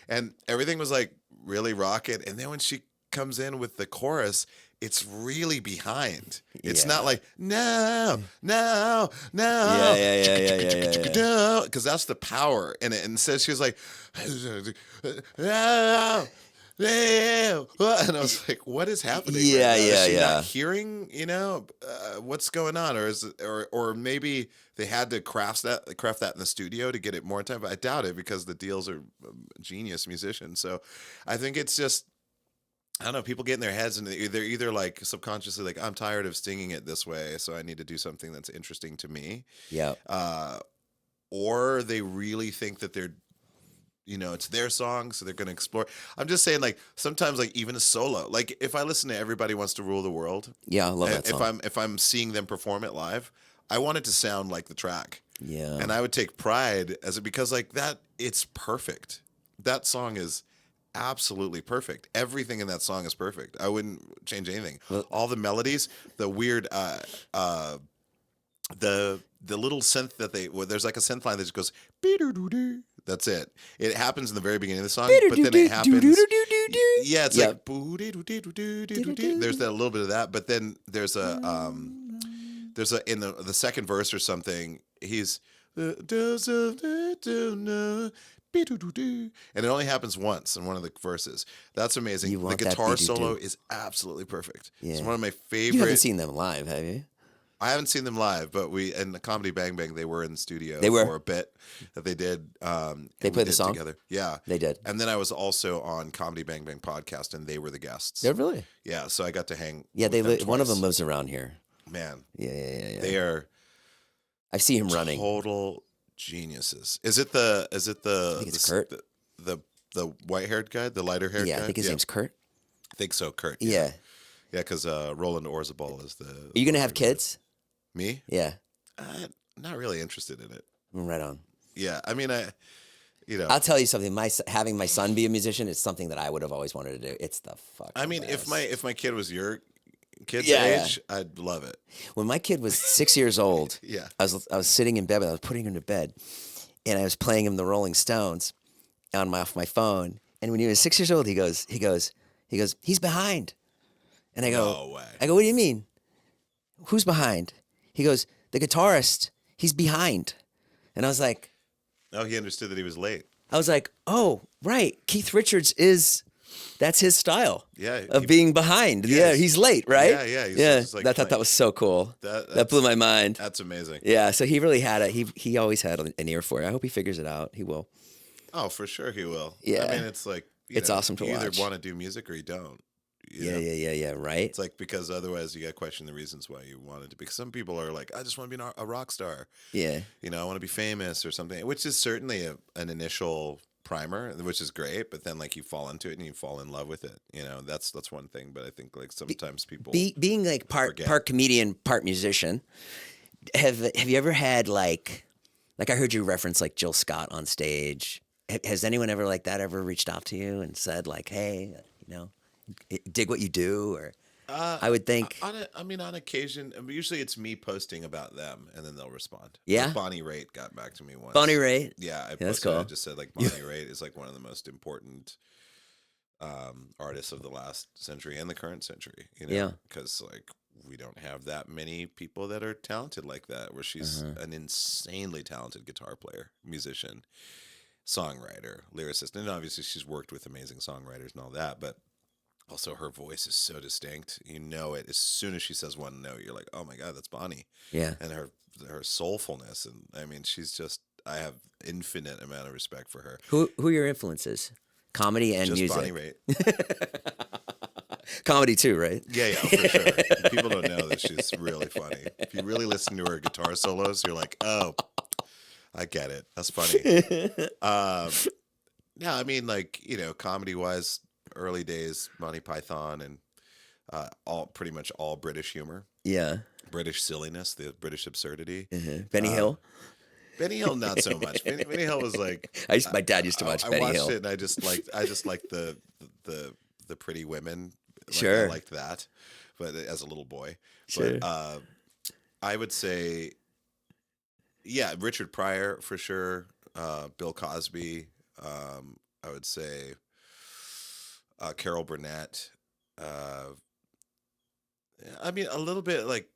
and everything was like really rocking, and then when she comes in with the chorus, it's really behind. It's not like no, because that's the power in it. And instead she was like, and I was like, what is happening? Is she not hearing, you know, what's going on, or is it, or maybe they had to craft that in the studio to get it more time, but I doubt it because the Deals are genius musicians. So I think it's just, I don't know, people get in their heads and they're either like subconsciously like, I'm tired of singing it this way, so I need to do something that's interesting to me. Yeah. Or they really think that they're, you know, it's their song, so they're going to explore. I'm just saying, like, sometimes, like, even a solo. Like, if I listen to Everybody Wants to Rule the World. Yeah, I love that song. If I'm seeing them perform it live, I want it to sound like the track. Yeah. And I would take pride because, like, that, it's perfect. That song is absolutely perfect. Everything in that song is perfect. I wouldn't change anything. Well, all the melodies, the weird, the little synth that there's like a synth line that just goes, be-do-do-do. That's it. It happens in the very beginning of the song, but then it happens. Yeah, it's like, there's that little bit of that, but then there's a in the second verse or something, he's, and it only happens once in one of the verses. That's amazing. The guitar solo is absolutely perfect. Yeah. It's one of my favorite. You haven't seen them live, have you? I haven't seen them live, but in the Comedy Bang Bang, they were in the studio for a bit that they did. They played the song together. Yeah, they did. And then I was also on Comedy Bang Bang podcast, and they were the guests. They're really? Yeah, so I got to hang. Yeah, one of them lives around here. Man. Yeah. They are. I see him running. Total geniuses. Is it the? I think it's Kurt. The white-haired guy, the lighter-haired guy? Yeah, I think his name's Kurt. I think so, Kurt. Yeah. Yeah, because Roland Orzabal is the... Are you going to have kids? Me? Yeah. Not really interested in it. Right on. Yeah, I mean, I'll tell you something. Having my son be a musician is something that I would have always wanted to do. It's the fucking best. if my kid was your kid's age, I'd love it. When my kid was 6 years old, yeah, I was sitting in bed, I was putting him to bed, and I was playing him the Rolling Stones off my phone. And when he was 6 years old, he goes, he's behind. And No way. I go, what do you mean? Who's behind? He goes, the guitarist, he's behind. And I was like, Oh, he understood that he was late. oh, right. Keith Richards that's his style of being behind. Yes. Yeah, he's late, right? Yeah. He's Yeah, just like I thought that was so cool. That blew my mind. That's amazing. Yeah, so he really had he always had an ear for it. I hope he figures it out. He will. Oh, for sure he will. Yeah. I mean, it's like, it's awesome to you watch. either want to do music or you don't. You know? Yeah, right? It's like, because otherwise you got to question the reasons why you wanted to. Because some people are like, I just want to be a rock star. Yeah. You know, I want to be famous or something, which is certainly an initial primer, which is great. But then, like, you fall into it and you fall in love with it. You know, that's one thing. But I think, like, sometimes people being like part comedian, part musician. Have you ever had like I heard you reference like Jill Scott on stage? Has anyone ever like that ever reached out to you and said like, hey, dig what you do? Or I would think on occasion, usually it's me posting about them and then they'll respond. Yeah. Like Bonnie Raitt got back to me once. Bonnie Raitt? Yeah, I that's posted, cool. I just said like Bonnie Raitt is like one of the most important artists of the last century and the current century, Yeah. because like we don't have that many people that are talented like that, where she's an insanely talented guitar player, musician, songwriter, lyricist, and obviously she's worked with amazing songwriters and all that, but also her voice is so distinct. You know it as soon as she says one note, you're like, oh my God, that's Bonnie. Yeah. And her soulfulness, and I mean, she's just, I have infinite amount of respect for her. Who are your influences? Comedy and Just music. Bonnie Raitt. Comedy too, right? Yeah, for sure. People don't know that she's really funny. If you really listen to her guitar solos, you're like, oh, I get it. That's funny. Yeah, I mean, like, comedy-wise, early days, Monty Python, and pretty much all British humor. Yeah. British silliness, the British absurdity. Benny Hill? Benny Hill, not so much. Benny Hill was like, my dad used to watch Benny Hill. I watched it and I just liked the pretty women. Like, sure. I liked that, but as a little boy. Sure. But I would say, yeah, Richard Pryor for sure. Bill Cosby. I would say Carol Burnett. I mean, a little bit like.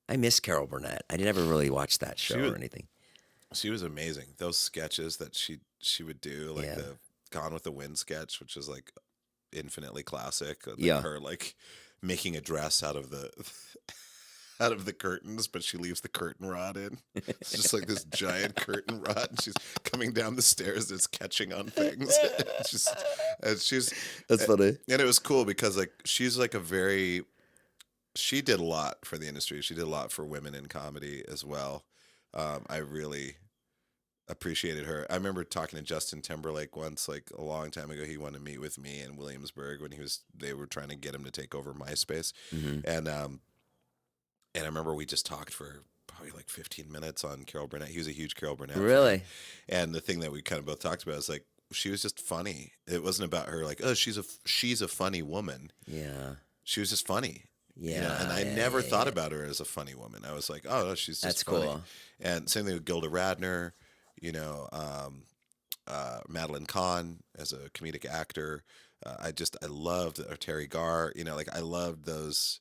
I miss Carol Burnett. I never really watched that show or anything. She was amazing. Those sketches that she would do, like the Gone with the Wind sketch, which is like infinitely classic. Her like making a dress out of the curtains, but she leaves the curtain rod in. It's just like this giant curtain rod, and she's coming down the stairs and it's catching on things. That's funny. And it was cool because like she's like she did a lot for the industry. She did a lot for women in comedy as well. I really appreciated her. I remember talking to Justin Timberlake once, like a long time ago. He wanted to meet with me in Williamsburg when they were trying to get him to take over MySpace. And I remember we just talked for probably like 15 minutes on Carol Burnett. He was a huge Carol Burnett Really? fan. And the thing that we kind of both talked about is like, she was just funny. It wasn't about her like, oh, she's a funny woman. Yeah. She was just funny. Yeah. And I never thought about her as a funny woman. I was like, oh, no, she's just funny. Cool. And same thing with Gilda Radner, Madeline Kahn as a comedic actor. I loved Terry Garr. I loved those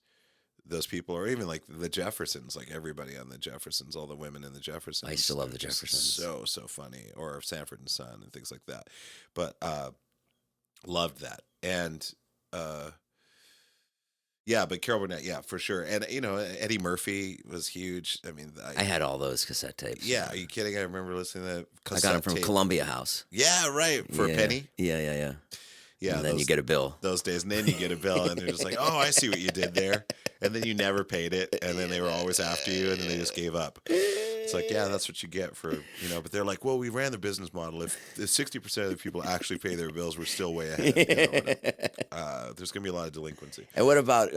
people, or even like the Jeffersons, like everybody on the Jeffersons, all the women in the Jeffersons. I used to love the Jeffersons. So funny, or Sanford and Son and things like that. But loved that, and yeah, but Carol Burnett, yeah, for sure, and Eddie Murphy was huge. I mean, I had all those cassette tapes. Yeah, are you kidding? I remember listening to that cassette I got them from Columbia House. Yeah, right, for a penny. Yeah. Yeah, and then you get a bill. Those days, and then you get a bill, and they're just like, "Oh, I see what you did there," and then you never paid it, and then they were always after you, and then they just gave up. It's like, yeah, that's what you get for But they're like, well, we ran the business model. If 60% of the people actually pay their bills, we're still way ahead. There's gonna be a lot of delinquency. And what about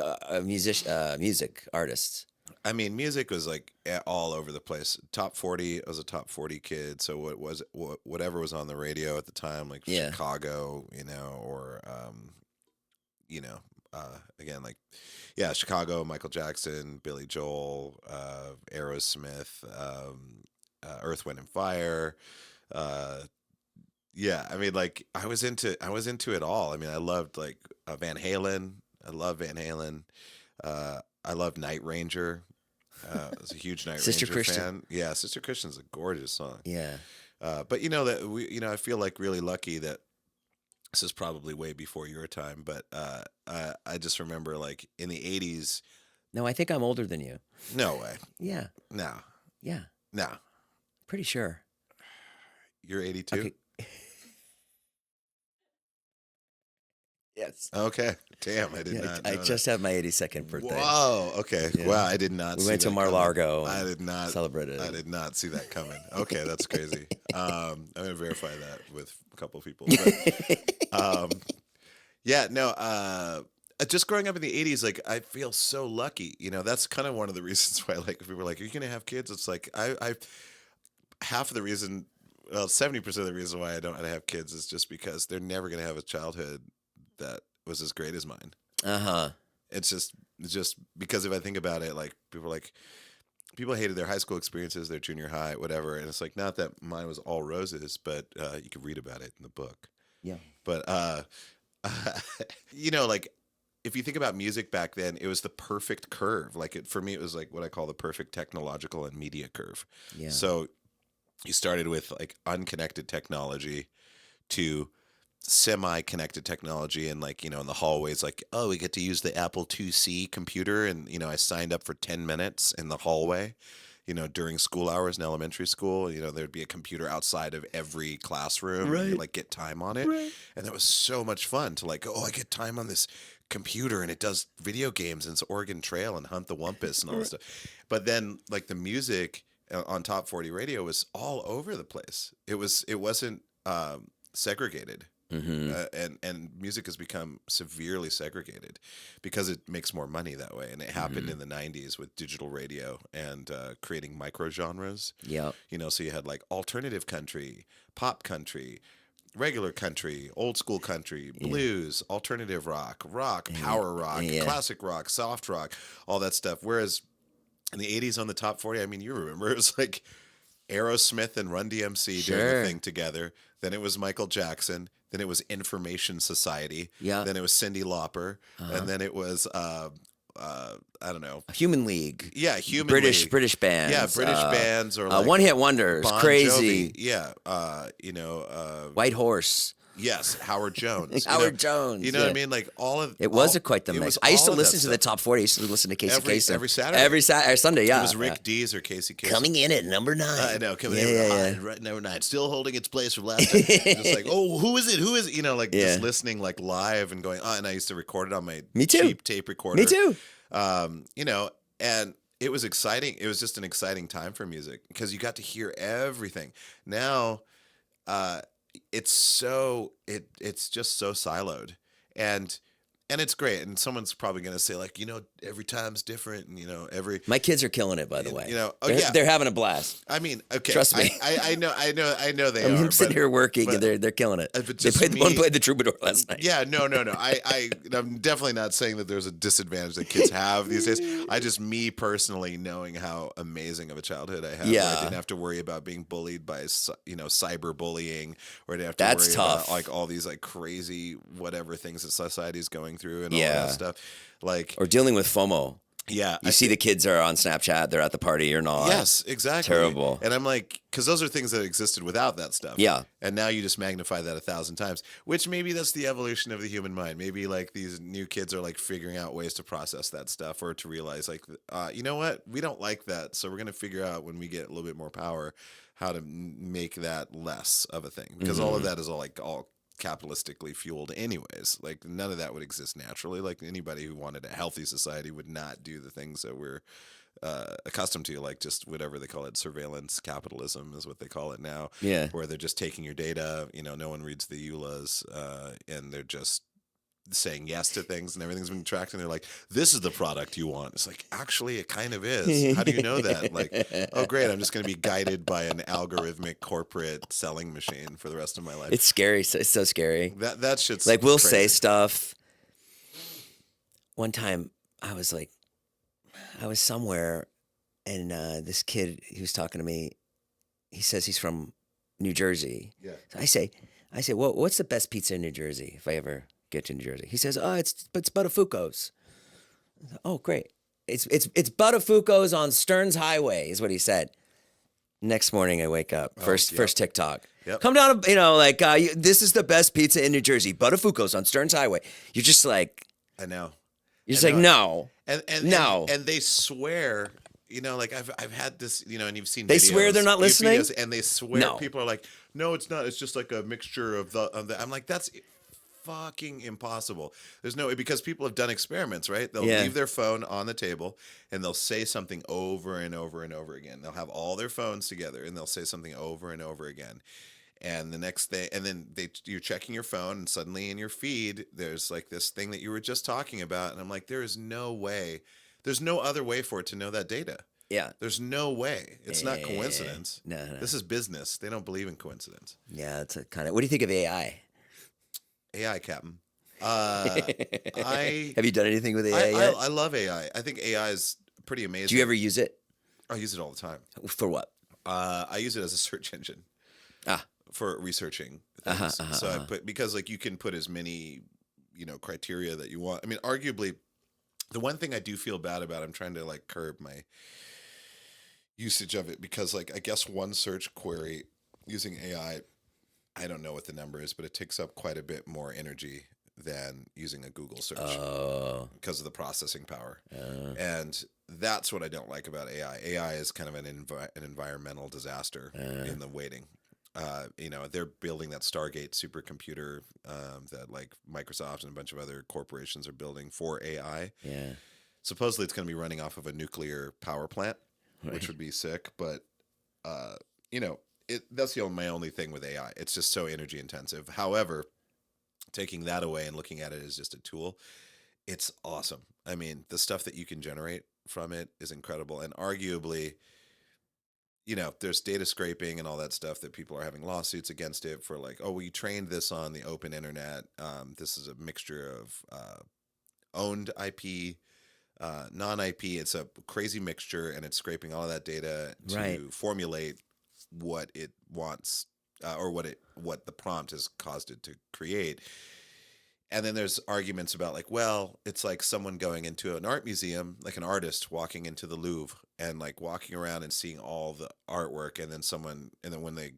music artists? I mean, music was like all over the place. Top 40, I was a top 40 kid. So whatever was on the radio at the time, like Chicago, or, again, like, yeah, Chicago, Michael Jackson, Billy Joel, Aerosmith, Earth, Wind and Fire. Uh, yeah, I mean, like I was into it all. I mean, I loved like Van Halen. I love Van Halen. I love Night Ranger. I was a huge Night Sister Ranger Christian. fan. Yeah, Sister Christian's a gorgeous song. Yeah. But you know that I feel like really lucky that this is probably way before your time. But I just remember like in the '80s. No, I think I'm older than you. No way. Yeah. No. Yeah. No. Pretty sure. You're 82. Okay. Yes. Okay. Damn, I did Yeah, not. I know just had my 82nd that. birthday. Whoa. Okay. Yeah. Wow. I did not. We see went to that Mar-a-Lago. coming. I did not celebrate it. I did not see that coming. Okay, that's crazy. I'm gonna verify that with a couple of people. But, yeah. No. Just growing up in the '80s, like I feel so lucky. You know, that's kind of one of the reasons why, like, if people are like, "Are you gonna have kids?" It's like I half of the reason. Well, 70% of the reason why I don't have kids is just because they're never going to have a childhood that was as great as mine. Uh-huh. It's just because if I think about it, like people hated their high school experiences, their junior high, whatever, and it's like not that mine was all roses, but you could read about it in the book. Yeah. But like if you think about music back then, it was the perfect curve. Like for me, it was like what I call the perfect technological and media curve. Yeah. So you started with like unconnected technology to semi-connected technology, and like in the hallways, like, oh, we get to use the Apple IIc computer, and I signed up for 10 minutes in the hallway during school hours in elementary school. There'd be a computer outside of every classroom. Right. And you'd like get time on it. Right. And that was so much fun to like, oh, I get time on this computer and it does video games and it's Oregon Trail and Hunt the Wumpus and all this stuff. But then like the music on Top 40 radio was all over the place. It wasn't segregated. Mm-hmm. And music has become severely segregated because it makes more money that way. And it happened in the 90s with digital radio and creating micro genres. Yep. So you had like alternative country, pop country, regular country, old school country, blues, alternative rock, power rock, classic rock, soft rock, all that stuff. Whereas in the 80s on the Top 40, I mean, you remember, it was like Aerosmith and Run DMC doing the thing together. Then it was Michael Jackson. Then it was Information Society. Yeah. Then it was Cyndi Lauper. And then it was, I don't know. Human League. Yeah, Human League. British bands. Yeah, British bands or like one-hit wonders. Bon Crazy. Jovi. Yeah. White Horse. Yes, Howard Jones. Howard Jones. You know what I mean? Like all of it was quite the mix. I used to listen to the Top 40. I used to listen to Casey Kasem. Every Saturday. Every Sunday, yeah. It was Rick Dees or Casey Kasem. Coming in at number 9. I know, coming in right number 9. Still holding its place from last time. Just like, oh, who is it? Who is it? Just listening like live and going, and I used to record it on my cheap tape recorder. Me too. And it was exciting. It was just an exciting time for music because you got to hear everything. Now, it's just so siloed, and it's great. And someone's probably going to say like, every time's different, and every. My kids are killing it, by the way. They're having a blast. I mean, okay, trust me. I know they are. I'm sitting here working, and they're killing it. They played the Troubadour last night. Yeah, no. I'm definitely not saying that there's a disadvantage that kids have these days. Me personally, knowing how amazing of a childhood I had, where I didn't have to worry about being bullied by cyberbullying, or I didn't have to worry about like all these like crazy whatever things that society's going through and all that stuff, like or dealing with FOMO. Yeah, you see the kids are on Snapchat, they're at the party, you're not. Yes, exactly. Terrible. And I'm like, because those are things that existed without that stuff. Yeah. And now you just magnify that 1,000 times, which maybe that's the evolution of the human mind. Maybe like these new kids are like figuring out ways to process that stuff, or to realize like, you know what, we don't like that, so we're gonna figure out when we get a little bit more power how to make that less of a thing, because all of that is all capitalistically fueled anyways. Like none of that would exist naturally. Like anybody who wanted a healthy society would not do the things that we're accustomed to, like just whatever they call it, surveillance capitalism is what they call it now. Yeah, where they're just taking your data. No one reads the EULAs, and they're just saying yes to things, and everything's being tracked, and they're like, this is the product you want. It's like, actually it kind of is. How do you know that? Like, oh great, I'm just going to be guided by an algorithmic corporate selling machine for the rest of my life. It's scary. It's so scary. That shit's like we'll crazy. say stuff. One time I was somewhere, and this kid, he was talking to me, he says he's from New Jersey. Yeah. So I say, well, what's the best pizza in New Jersey if I ever get to New Jersey? He says, oh, it's Buttafuoco's. I said, oh, great. It's Buttafuoco's on Stearns Highway is what he said. Next morning I wake up, first TikTok. Yep. Come down, this is the best pizza in New Jersey, Buttafuoco's on Stearns Highway. You're just like, I know. you're just like, no. And no. And they swear, like I've had this, and you've seen They videos, swear they're not listening? videos, and they swear No. people are like, no, it's not. It's just like a mixture of the. I'm like, that's fucking impossible. There's no, because people have done experiments, right? They'll leave their phone on the table and they'll say something over and over and over again. They'll have all their phones together and they'll say something over and over again. And the next thing, and then you're checking your phone, and suddenly in your feed, there's like this thing that you were just talking about. And I'm like, there is no way, there's no other way for it to know that data. Yeah. There's no way. It's not coincidence. No. This is business. They don't believe in coincidence. Yeah, it's a kind of, what do you think of AI? AI, Captain. Have you done anything with AI yet? I love AI. I think AI is pretty amazing. Do you ever use it? I use it all the time. For what? I use it as a search engine. For researching things. I put, because like you can put as many, criteria that you want. I mean, arguably, the one thing I do feel bad about, I'm trying to like curb my usage of it, because like I guess one search query using AI, I don't know what the number is, but it takes up quite a bit more energy than using a Google search because of the processing power. And that's what I don't like about AI. AI is kind of an environmental disaster in the waiting. They're building that Stargate supercomputer that like Microsoft and a bunch of other corporations are building for AI. Yeah. Supposedly it's going to be running off of a nuclear power plant, which would be sick. But, that's my only thing with AI. It's just so energy intensive. However, taking that away and looking at it as just a tool, it's awesome. I mean, the stuff that you can generate from it is incredible. And arguably, there's data scraping and all that stuff that people are having lawsuits against it for, like, oh, we trained this on the open internet. This is a mixture of owned IP, non-IP. It's a crazy mixture, and it's scraping all of that data to formulate what it wants, or what the prompt has caused it to create. And then there's arguments about like, well, it's like someone going into an art museum, like an artist walking into the Louvre and like walking around and seeing all the artwork. And then when they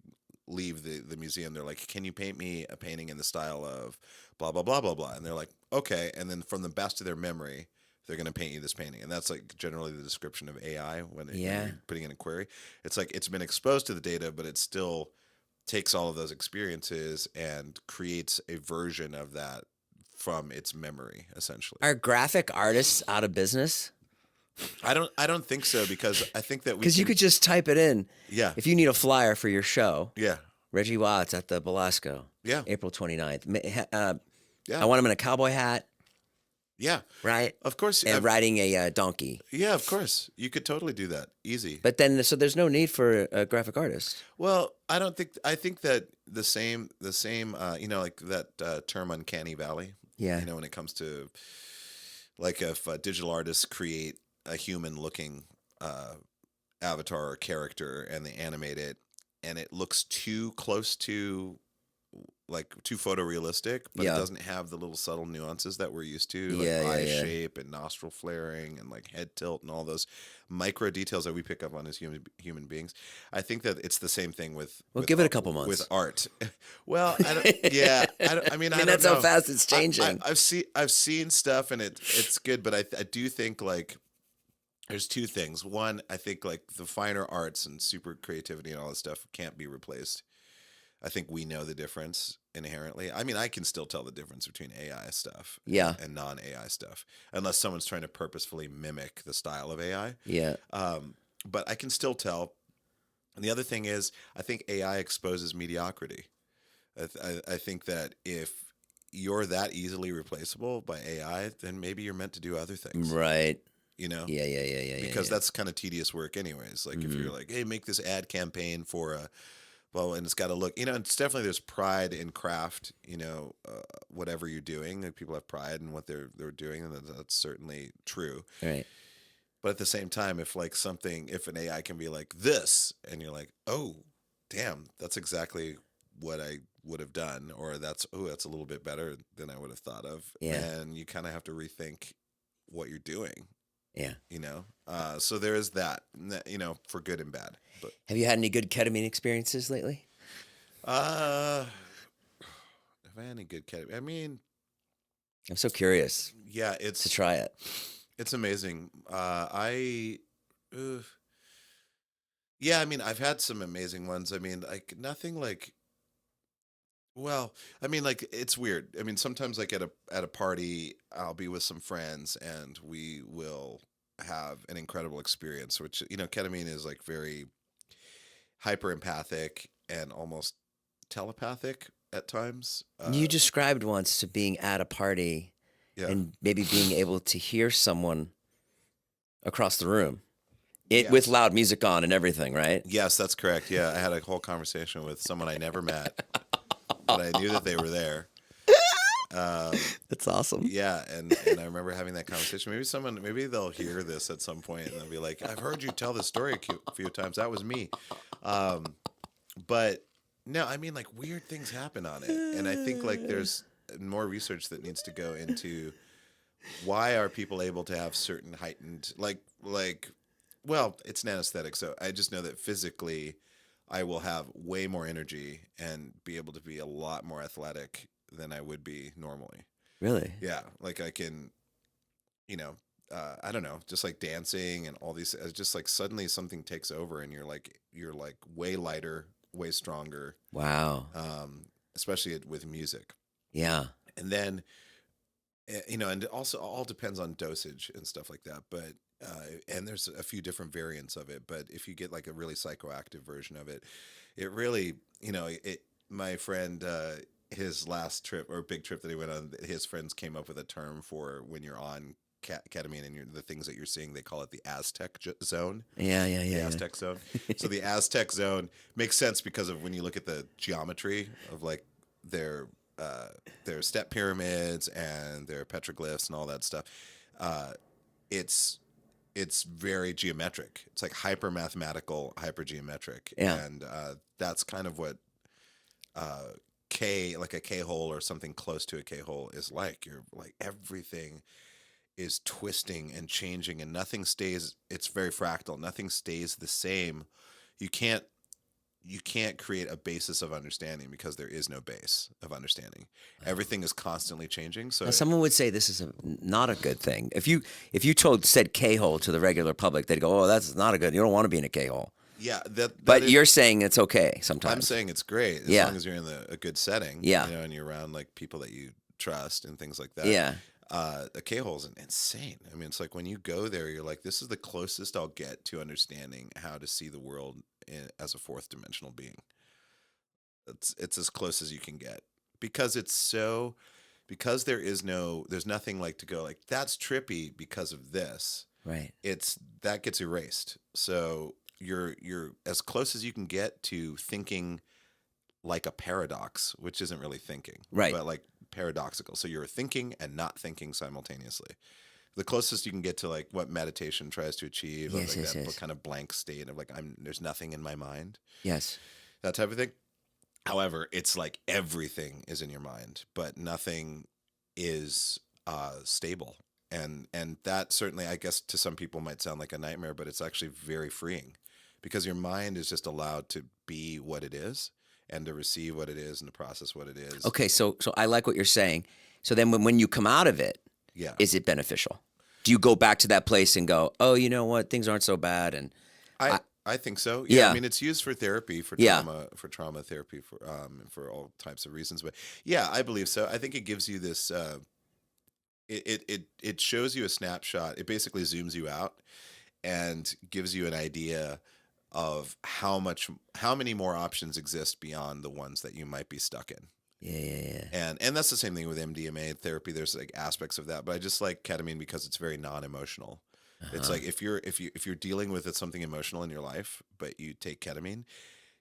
leave the museum, they're like, can you paint me a painting in the style of blah, blah, blah, blah, blah. And they're like, okay. And then from the best of their memory, they're going to paint you this painting. And that's like generally the description of AI when you're putting in a query. It's like, it's been exposed to the data, but it still takes all of those experiences and creates a version of that from its memory, essentially. Are graphic artists out of business? I don't think so, because I think that because you could just type it in. Yeah. If you need a flyer for your show. Yeah. Reggie Watts at the Belasco. Yeah. April 29th. I want him in a cowboy hat. Yeah. Right? Of course. And riding a donkey. Yeah, of course. You could totally do that. Easy. But then, so there's no need for a graphic artist. Well, I think that the same, like that term uncanny valley. Yeah. When it comes to, like, if digital artists create a human-looking avatar or character and they animate it, and it looks too close to, like, too photorealistic, but it doesn't have the little subtle nuances that we're used to, like eye shape and nostril flaring and like head tilt and all those micro details that we pick up on as human beings. I think that it's the same thing with. Well, give it a couple months with art. Well, I don't. Yeah, I mean, that's how fast it's changing. I've seen stuff and it's good, but I do think like there's two things. One, I think like the finer arts and super creativity and all this stuff can't be replaced. I think we know the difference inherently. I mean, I can still tell the difference between AI stuff and non-AI stuff, unless someone's trying to purposefully mimic the style of AI. Yeah. But I can still tell. And the other thing is, I think AI exposes mediocrity. I think that if you're that easily replaceable by AI, then maybe you're meant to do other things. Right. Yeah. Because that's kind of tedious work anyways. Like if you're like, hey, make this ad campaign for a... Well, and it's got to look, it's definitely, there's pride in craft, whatever you're doing. Like people have pride in what they're doing, and that's certainly true. Right. But at the same time, if an AI can be like this, and you're like, oh, that's exactly what I would have done, or that's a little bit better than I would have thought of. Yeah. And you kind of have to rethink what you're doing, Yeah. so there is that, for good and bad. But Have you had any good ketamine experiences lately? have I had any good ketamine? I mean, I'm so curious yeah, to try it. it's amazing. Yeah, I mean, I've had some amazing ones. I mean, like nothing like. Well, I mean, like it's weird. I mean, sometimes like at a party, I'll be with some friends and we will have an incredible experience. Which ketamine is like very hyper empathic and almost telepathic at times. You described once to being at a party Yeah. and maybe being able to hear someone across the room. With Yes. loud music on and everything, right? Yes, that's correct. Yeah, I had a whole conversation with someone I never met, but I knew that they were there. That's awesome. Yeah, and I remember having that conversation. Maybe they'll hear this at some point and they'll be like, "I've heard you tell this story a few times. That was me." But no, I mean, like weird things happen on it, and I think like there's more research that needs to go into why are people able to have certain heightened well, it's an anesthetic, so I just know that physically I will have way more energy and be able to be a lot more athletic than I would be normally. Really? Yeah, like I can, I don't know, just like dancing and all these, just like suddenly something takes over and you're like way lighter, way stronger, Wow. especially with music. Yeah. And then, and also all depends on dosage and stuff like that. But and there's a few different variants of it. But if you get like a really psychoactive version of it, it really, my friend, his last trip or big trip that he went on, his friends came up with a term for when you're on ketamine and the things that you're seeing. They call it the Aztec zone. Yeah. The Aztec zone. So the Aztec zone makes sense because of when you look at the geometry of like their step pyramids and their petroglyphs and all that stuff. It's very geometric. It's like hyper mathematical, hyper geometric, and that's kind of what like a K-hole or something close to a K-hole is like. You're like everything is twisting and changing, and nothing stays. It's very fractal. Nothing stays the same. You can't create a basis of understanding because there is no base of understanding. Everything is constantly changing. So now, someone would say this is not a good thing. If you said K-hole to the regular public, they'd go, "Oh, that's not a good. You don't want to be in a K-hole." yeah, But you're saying it's okay sometimes. I'm saying it's great as long as you're in a good setting. Yeah. And you're around like people that you trust and things like that. Yeah. The K-hole is insane. I mean, it's like when you go there, you're like, this is the closest I'll get to understanding how to see the world as a fourth dimensional being. It's as close as you can get because there's nothing like to go like that's trippy because of this. Right. That gets erased. So you're as close as you can get to thinking like a paradox, which isn't really thinking, right? But like paradoxical. So you're thinking and not thinking simultaneously. The closest you can get to like what meditation tries to achieve, yes, like yes, that yes. kind of blank state of like there's nothing in my mind. Yes. That type of thing. However, it's like everything is in your mind, but nothing is stable. And that certainly, I guess, to some people might sound like a nightmare, but it's actually very freeing because your mind is just allowed to be what it is and to receive what it is and to process what it is. Okay, so I like what you're saying. So then when you come out of it, is it beneficial? Do you go back to that place and go, oh, you know what, things aren't so bad? And I think so. Yeah, I mean, it's used for therapy, for trauma therapy, for all types of reasons. But yeah, I believe so. I think it gives you this. It shows you a snapshot. It basically zooms you out and gives you an idea of how many more options exist beyond the ones that you might be stuck in. Yeah. And that's the same thing with MDMA therapy. There's like aspects of that, but I just like ketamine because it's very non-emotional. It's like if you're dealing with something emotional in your life, but you take ketamine,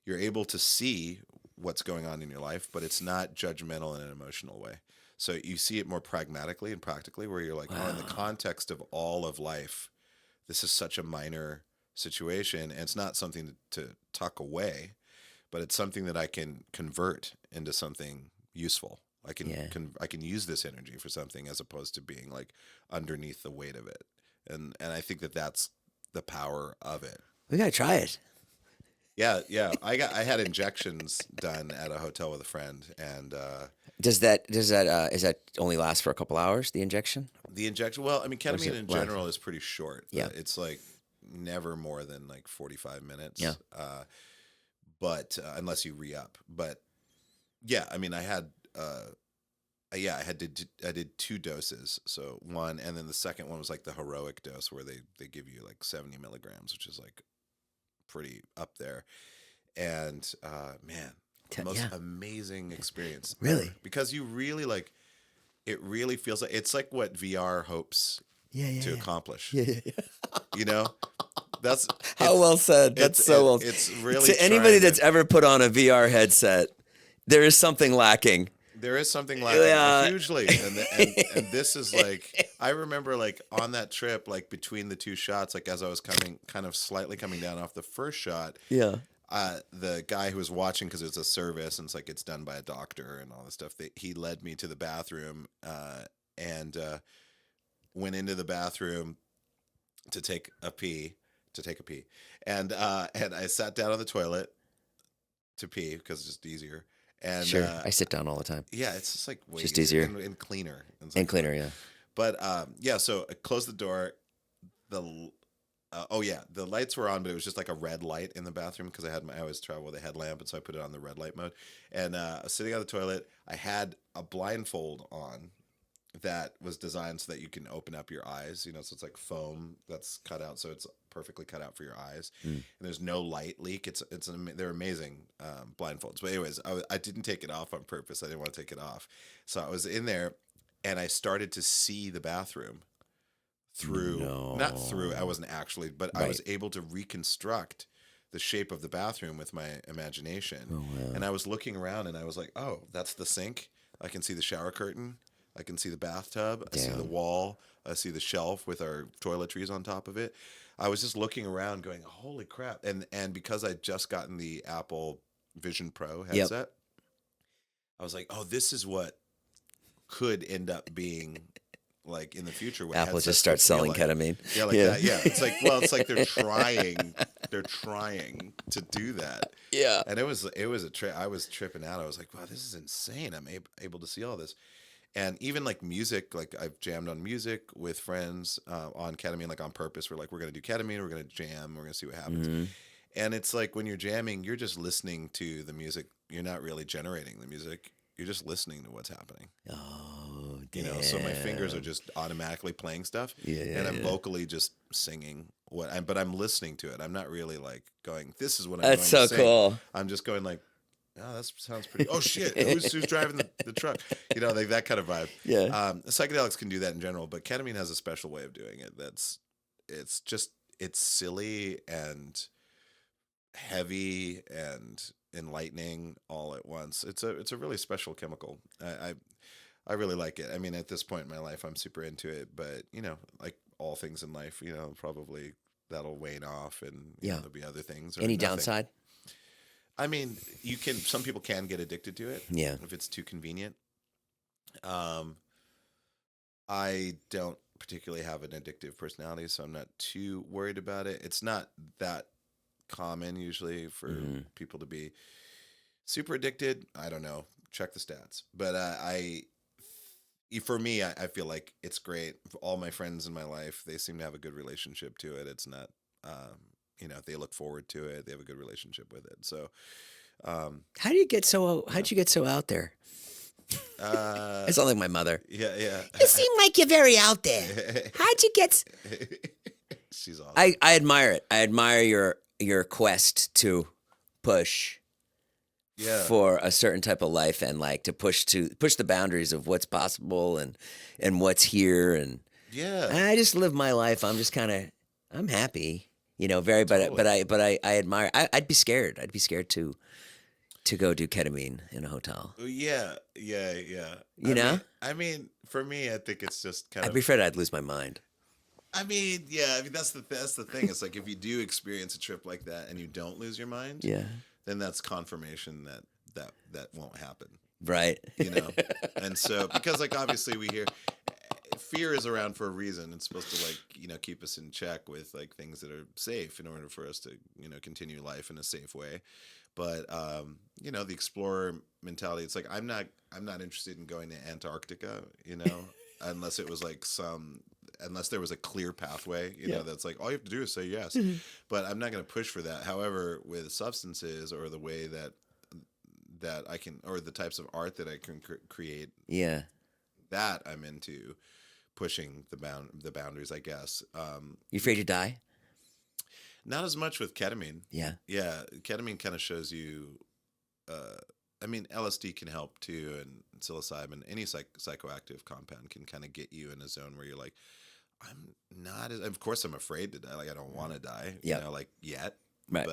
you're able to see what's going on in your life, but it's not judgmental in an emotional way. So you see it more pragmatically and practically, where you're like, oh, in the context of all of life, this is such a minor situation, and it's not something to tuck away, but it's something that I can convert into something useful. I can, Yeah. I can use this energy for something as opposed to being like underneath the weight of it. And I think that that's the power of it. We gotta try it. Yeah, yeah. I had injections done at a hotel with a friend, and Does that is that only last for a couple hours? The injection? the injection. Well, I mean, Or is ketamine it in less? general is pretty short. Yeah. It's like never more than like 45 minutes. Yeah. But unless you re-up. But yeah, I mean, I had I did 2 doses. So one, and then the second one was like the heroic dose where they give you like 70 milligrams, which is like pretty up there. And man, the most amazing experience. Really? Ever. Because you really like, it really feels like it's like what VR hopes to accomplish. Yeah. You know, that's How well said. That's so well. It's really To anybody trying that's ever put on a VR headset, there is something lacking. There is something like hugely, and this is like, I remember like on that trip, like between the 2 shots, like as I was kind of slightly coming down off the first shot, Yeah. The guy who was watching, because it's a service and it's like it's done by a doctor and all this stuff, he led me to the bathroom and went into the bathroom to take a pee, and I sat down on the toilet to pee because it's just easier. And Sure. I sit down all the time. yeah, it's just like way Just easier easier. and cleaner And cleaner, yeah. But yeah, so I closed the door. The the lights were on, but it was just like a red light in the bathroom because I always travel with a headlamp, and so I put it on the red light mode. And I was sitting on the toilet. I had a blindfold on that was designed so that you can open up your eyes. You know, so it's like foam that's cut out, so it's perfectly cut out for your eyes. And there's no light leak. They're amazing blindfolds. But anyways, I didn't take it off on purpose. I didn't want to take it off, so I was in there, and I started to see the bathroom through, not through, I wasn't actually, but I was able to reconstruct the shape of the bathroom with my imagination. Oh, wow. And I was looking around, and I was like, oh, that's the sink. I can see the shower curtain. I can see the bathtub. I see the wall. I see the shelf with our toiletries on top of it. I was just looking around going, holy crap. And because I'd just gotten the Apple Vision Pro headset, I was like, oh, this is what could end up being like in the future. When Apple just starts selling ketamine. Yeah, like that. Yeah, it's like, well, it's like they're trying to do that. Yeah. And it was a trip. I was tripping out. I was like, wow, this is insane. I'm able to see all this. And even like music, like I've jammed on music with friends on ketamine, like on purpose. We're like, we're going to do ketamine. We're going to jam. We're going to see what happens. Mm-hmm. And it's like when you're jamming, you're just listening to the music. You're not really generating the music. You're just listening to what's happening. Oh, damn. You know, so my fingers are just automatically playing stuff, and I'm vocally just singing but I'm listening to it. I'm not really like going, "This is what I'm." That's going so to sing. Cool. I'm just going like, "Oh, that sounds pretty." Oh shit, who's driving the truck? You know, like that kind of vibe. Yeah. Psychedelics can do that in general, but ketamine has a special way of doing it. It's silly and heavy and enlightening all at once. It's a really special chemical. I really like it. I mean, at this point in my life, I'm super into it, but you know, like all things in life, you know, probably that'll wane off, and you know, there'll be other things. Or Any nothing. downside? I mean, some people can get addicted to it. Yeah. If it's too convenient. I don't particularly have an addictive personality, so I'm not too worried about it. It's not that common usually for people to be super addicted. I don't know. Check the stats. But for me, I feel like it's great. All my friends in my life, they seem to have a good relationship to it. It's not, you know, they look forward to it. They have a good relationship with it. So, how'd you get so out there? I sound like my mother. Yeah. You seem like you're very out there. How'd you get? She's awesome. I admire it. I admire your quest to push for a certain type of life, and like to push the boundaries of what's possible and what's here. And I just live my life. I'm just I'm happy, you know, but I admire, I'd be scared. I'd be scared to go do ketamine in a hotel. Yeah. You know? I mean, for me, I think it's just I'd be afraid I'd lose my mind. I mean, yeah. I mean, that's the thing. It's like if you do experience a trip like that and you don't lose your mind, then that's confirmation that won't happen. Right. You know, and so because like obviously we hear fear is around for a reason. It's supposed to like keep us in check with like things that are safe in order for us to continue life in a safe way. But the explorer mentality, it's like I'm not interested in going to Antarctica, unless it was like unless there was a clear pathway, that's like all you have to do is say yes. But I'm not going to push for that. However, with substances or the way that I can, or the types of art that I can create, that I'm into pushing the boundaries, I guess. You afraid to die? Not as much with ketamine. Yeah. Ketamine kind of shows you. LSD can help too, and psilocybin, any psychoactive compound can kind of get you in a zone where you're like, I'm not. Of course, I'm afraid to die. Like I don't want to die. Yeah. Like yet. Right.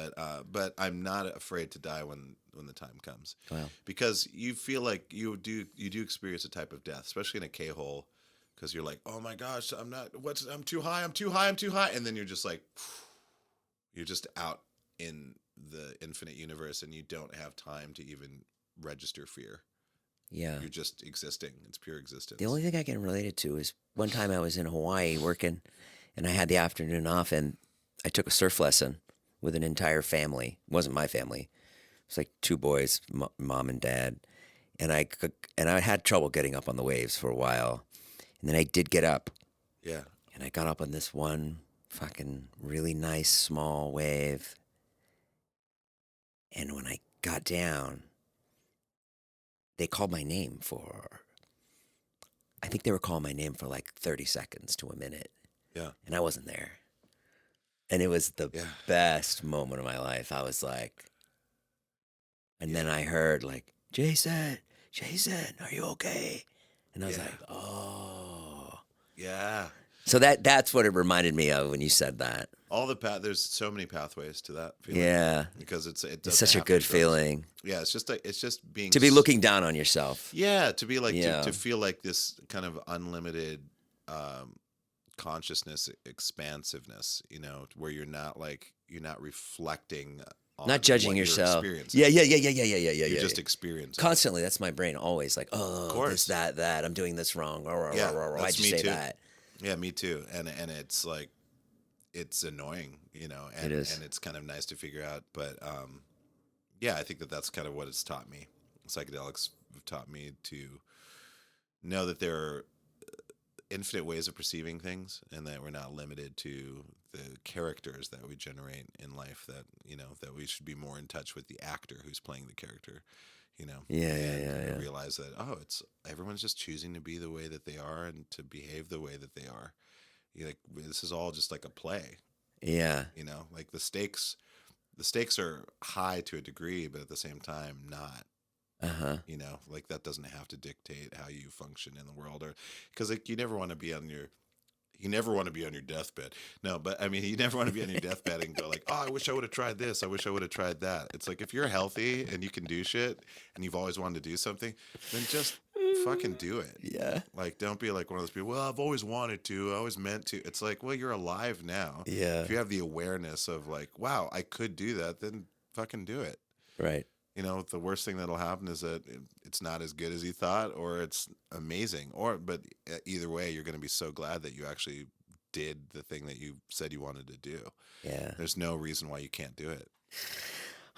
But I'm not afraid to die when the time comes. Wow. Because you feel like you do experience a type of death, especially in a K-hole, because you're like, oh my gosh, I'm too high, and then you're just like, you're just out in the infinite universe, and you don't have time to even register fear. Yeah. You're just existing. It's pure existence. The only thing I can relate it to is one time I was in Hawaii working, and I had the afternoon off, and I took a surf lesson with an entire family. It wasn't my family. It was like two boys, mom and dad. And I had trouble getting up on the waves for a while. And then I did get up. Yeah. And I got up on this one fucking really nice small wave. And when I got down, they called my name I think they were calling my name for like 30 seconds to a minute. Yeah. And I wasn't there. And it was the best moment of my life. I was like, and then I heard like, Jason, are you okay? And I was like, oh. Yeah. So that's what it reminded me of when you said that. All there's so many pathways to that feeling. Yeah. Because it's such a good feeling. Yeah, it's just being to be looking down on yourself. Yeah, to be like to feel like this kind of unlimited consciousness expansiveness, where you're not reflecting on not judging what yourself. You're You're just experiencing constantly. That's my brain always like, oh, this, that I'm doing this wrong. Why'd you say that? Yeah, me too. And it's like it's annoying, and it is. And it's kind of nice to figure out, but I think that's kind of what it's taught me. Psychedelics have taught me to know that there are infinite ways of perceiving things, and that we're not limited to the characters that we generate in life, that that we should be more in touch with the actor who's playing the character, and realize that it's everyone's just choosing to be the way that they are and to behave the way that they are. This is all just like a play. Like the stakes are high to a degree, but at the same time not. Like that doesn't have to dictate how you function in the world, or because like you never want to be on your deathbed. No, but I mean, you never want to be on your deathbed and go like, oh, I wish I would have tried this. I wish I would have tried that. It's like if you're healthy and you can do shit and you've always wanted to do something, then just fucking do it. Yeah. Like, don't be like one of those people, well, I've always wanted to, I always meant to. It's like, well, you're alive now. Yeah. If you have the awareness of like, wow, I could do that, then fucking do it. Right. The worst thing that'll happen is that it's not as good as you thought, or it's amazing, but either way, you're going to be so glad that you actually did the thing that you said you wanted to do. Yeah. There's no reason why you can't do it.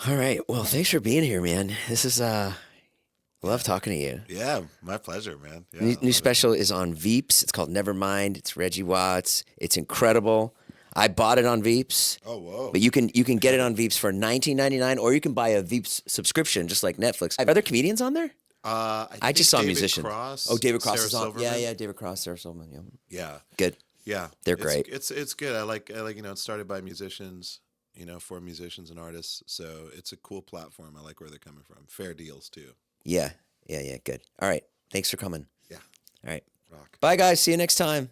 All right. Well, thanks for being here, man. This is, love talking to you. Yeah, my pleasure, man. Yeah, new special is on Veeps. It's called Nevermind. It's Reggie Watts. It's incredible. I bought it on Veeps. Oh, whoa. But you can get it on Veeps for $19.99, or you can buy a Veeps subscription, just like Netflix. Are there comedians on there? I just saw David musicians. Cross, oh, David Cross Sarah is on. Silverman. Yeah, David Cross, Sarah Silverman. Yeah. Good. Yeah. They're great. It's good. I like it's started by musicians, for musicians and artists. So it's a cool platform. I like where they're coming from. Fair deals too. Yeah. Good. All right. Thanks for coming. Yeah. All right. Rock. Bye, guys. See you next time.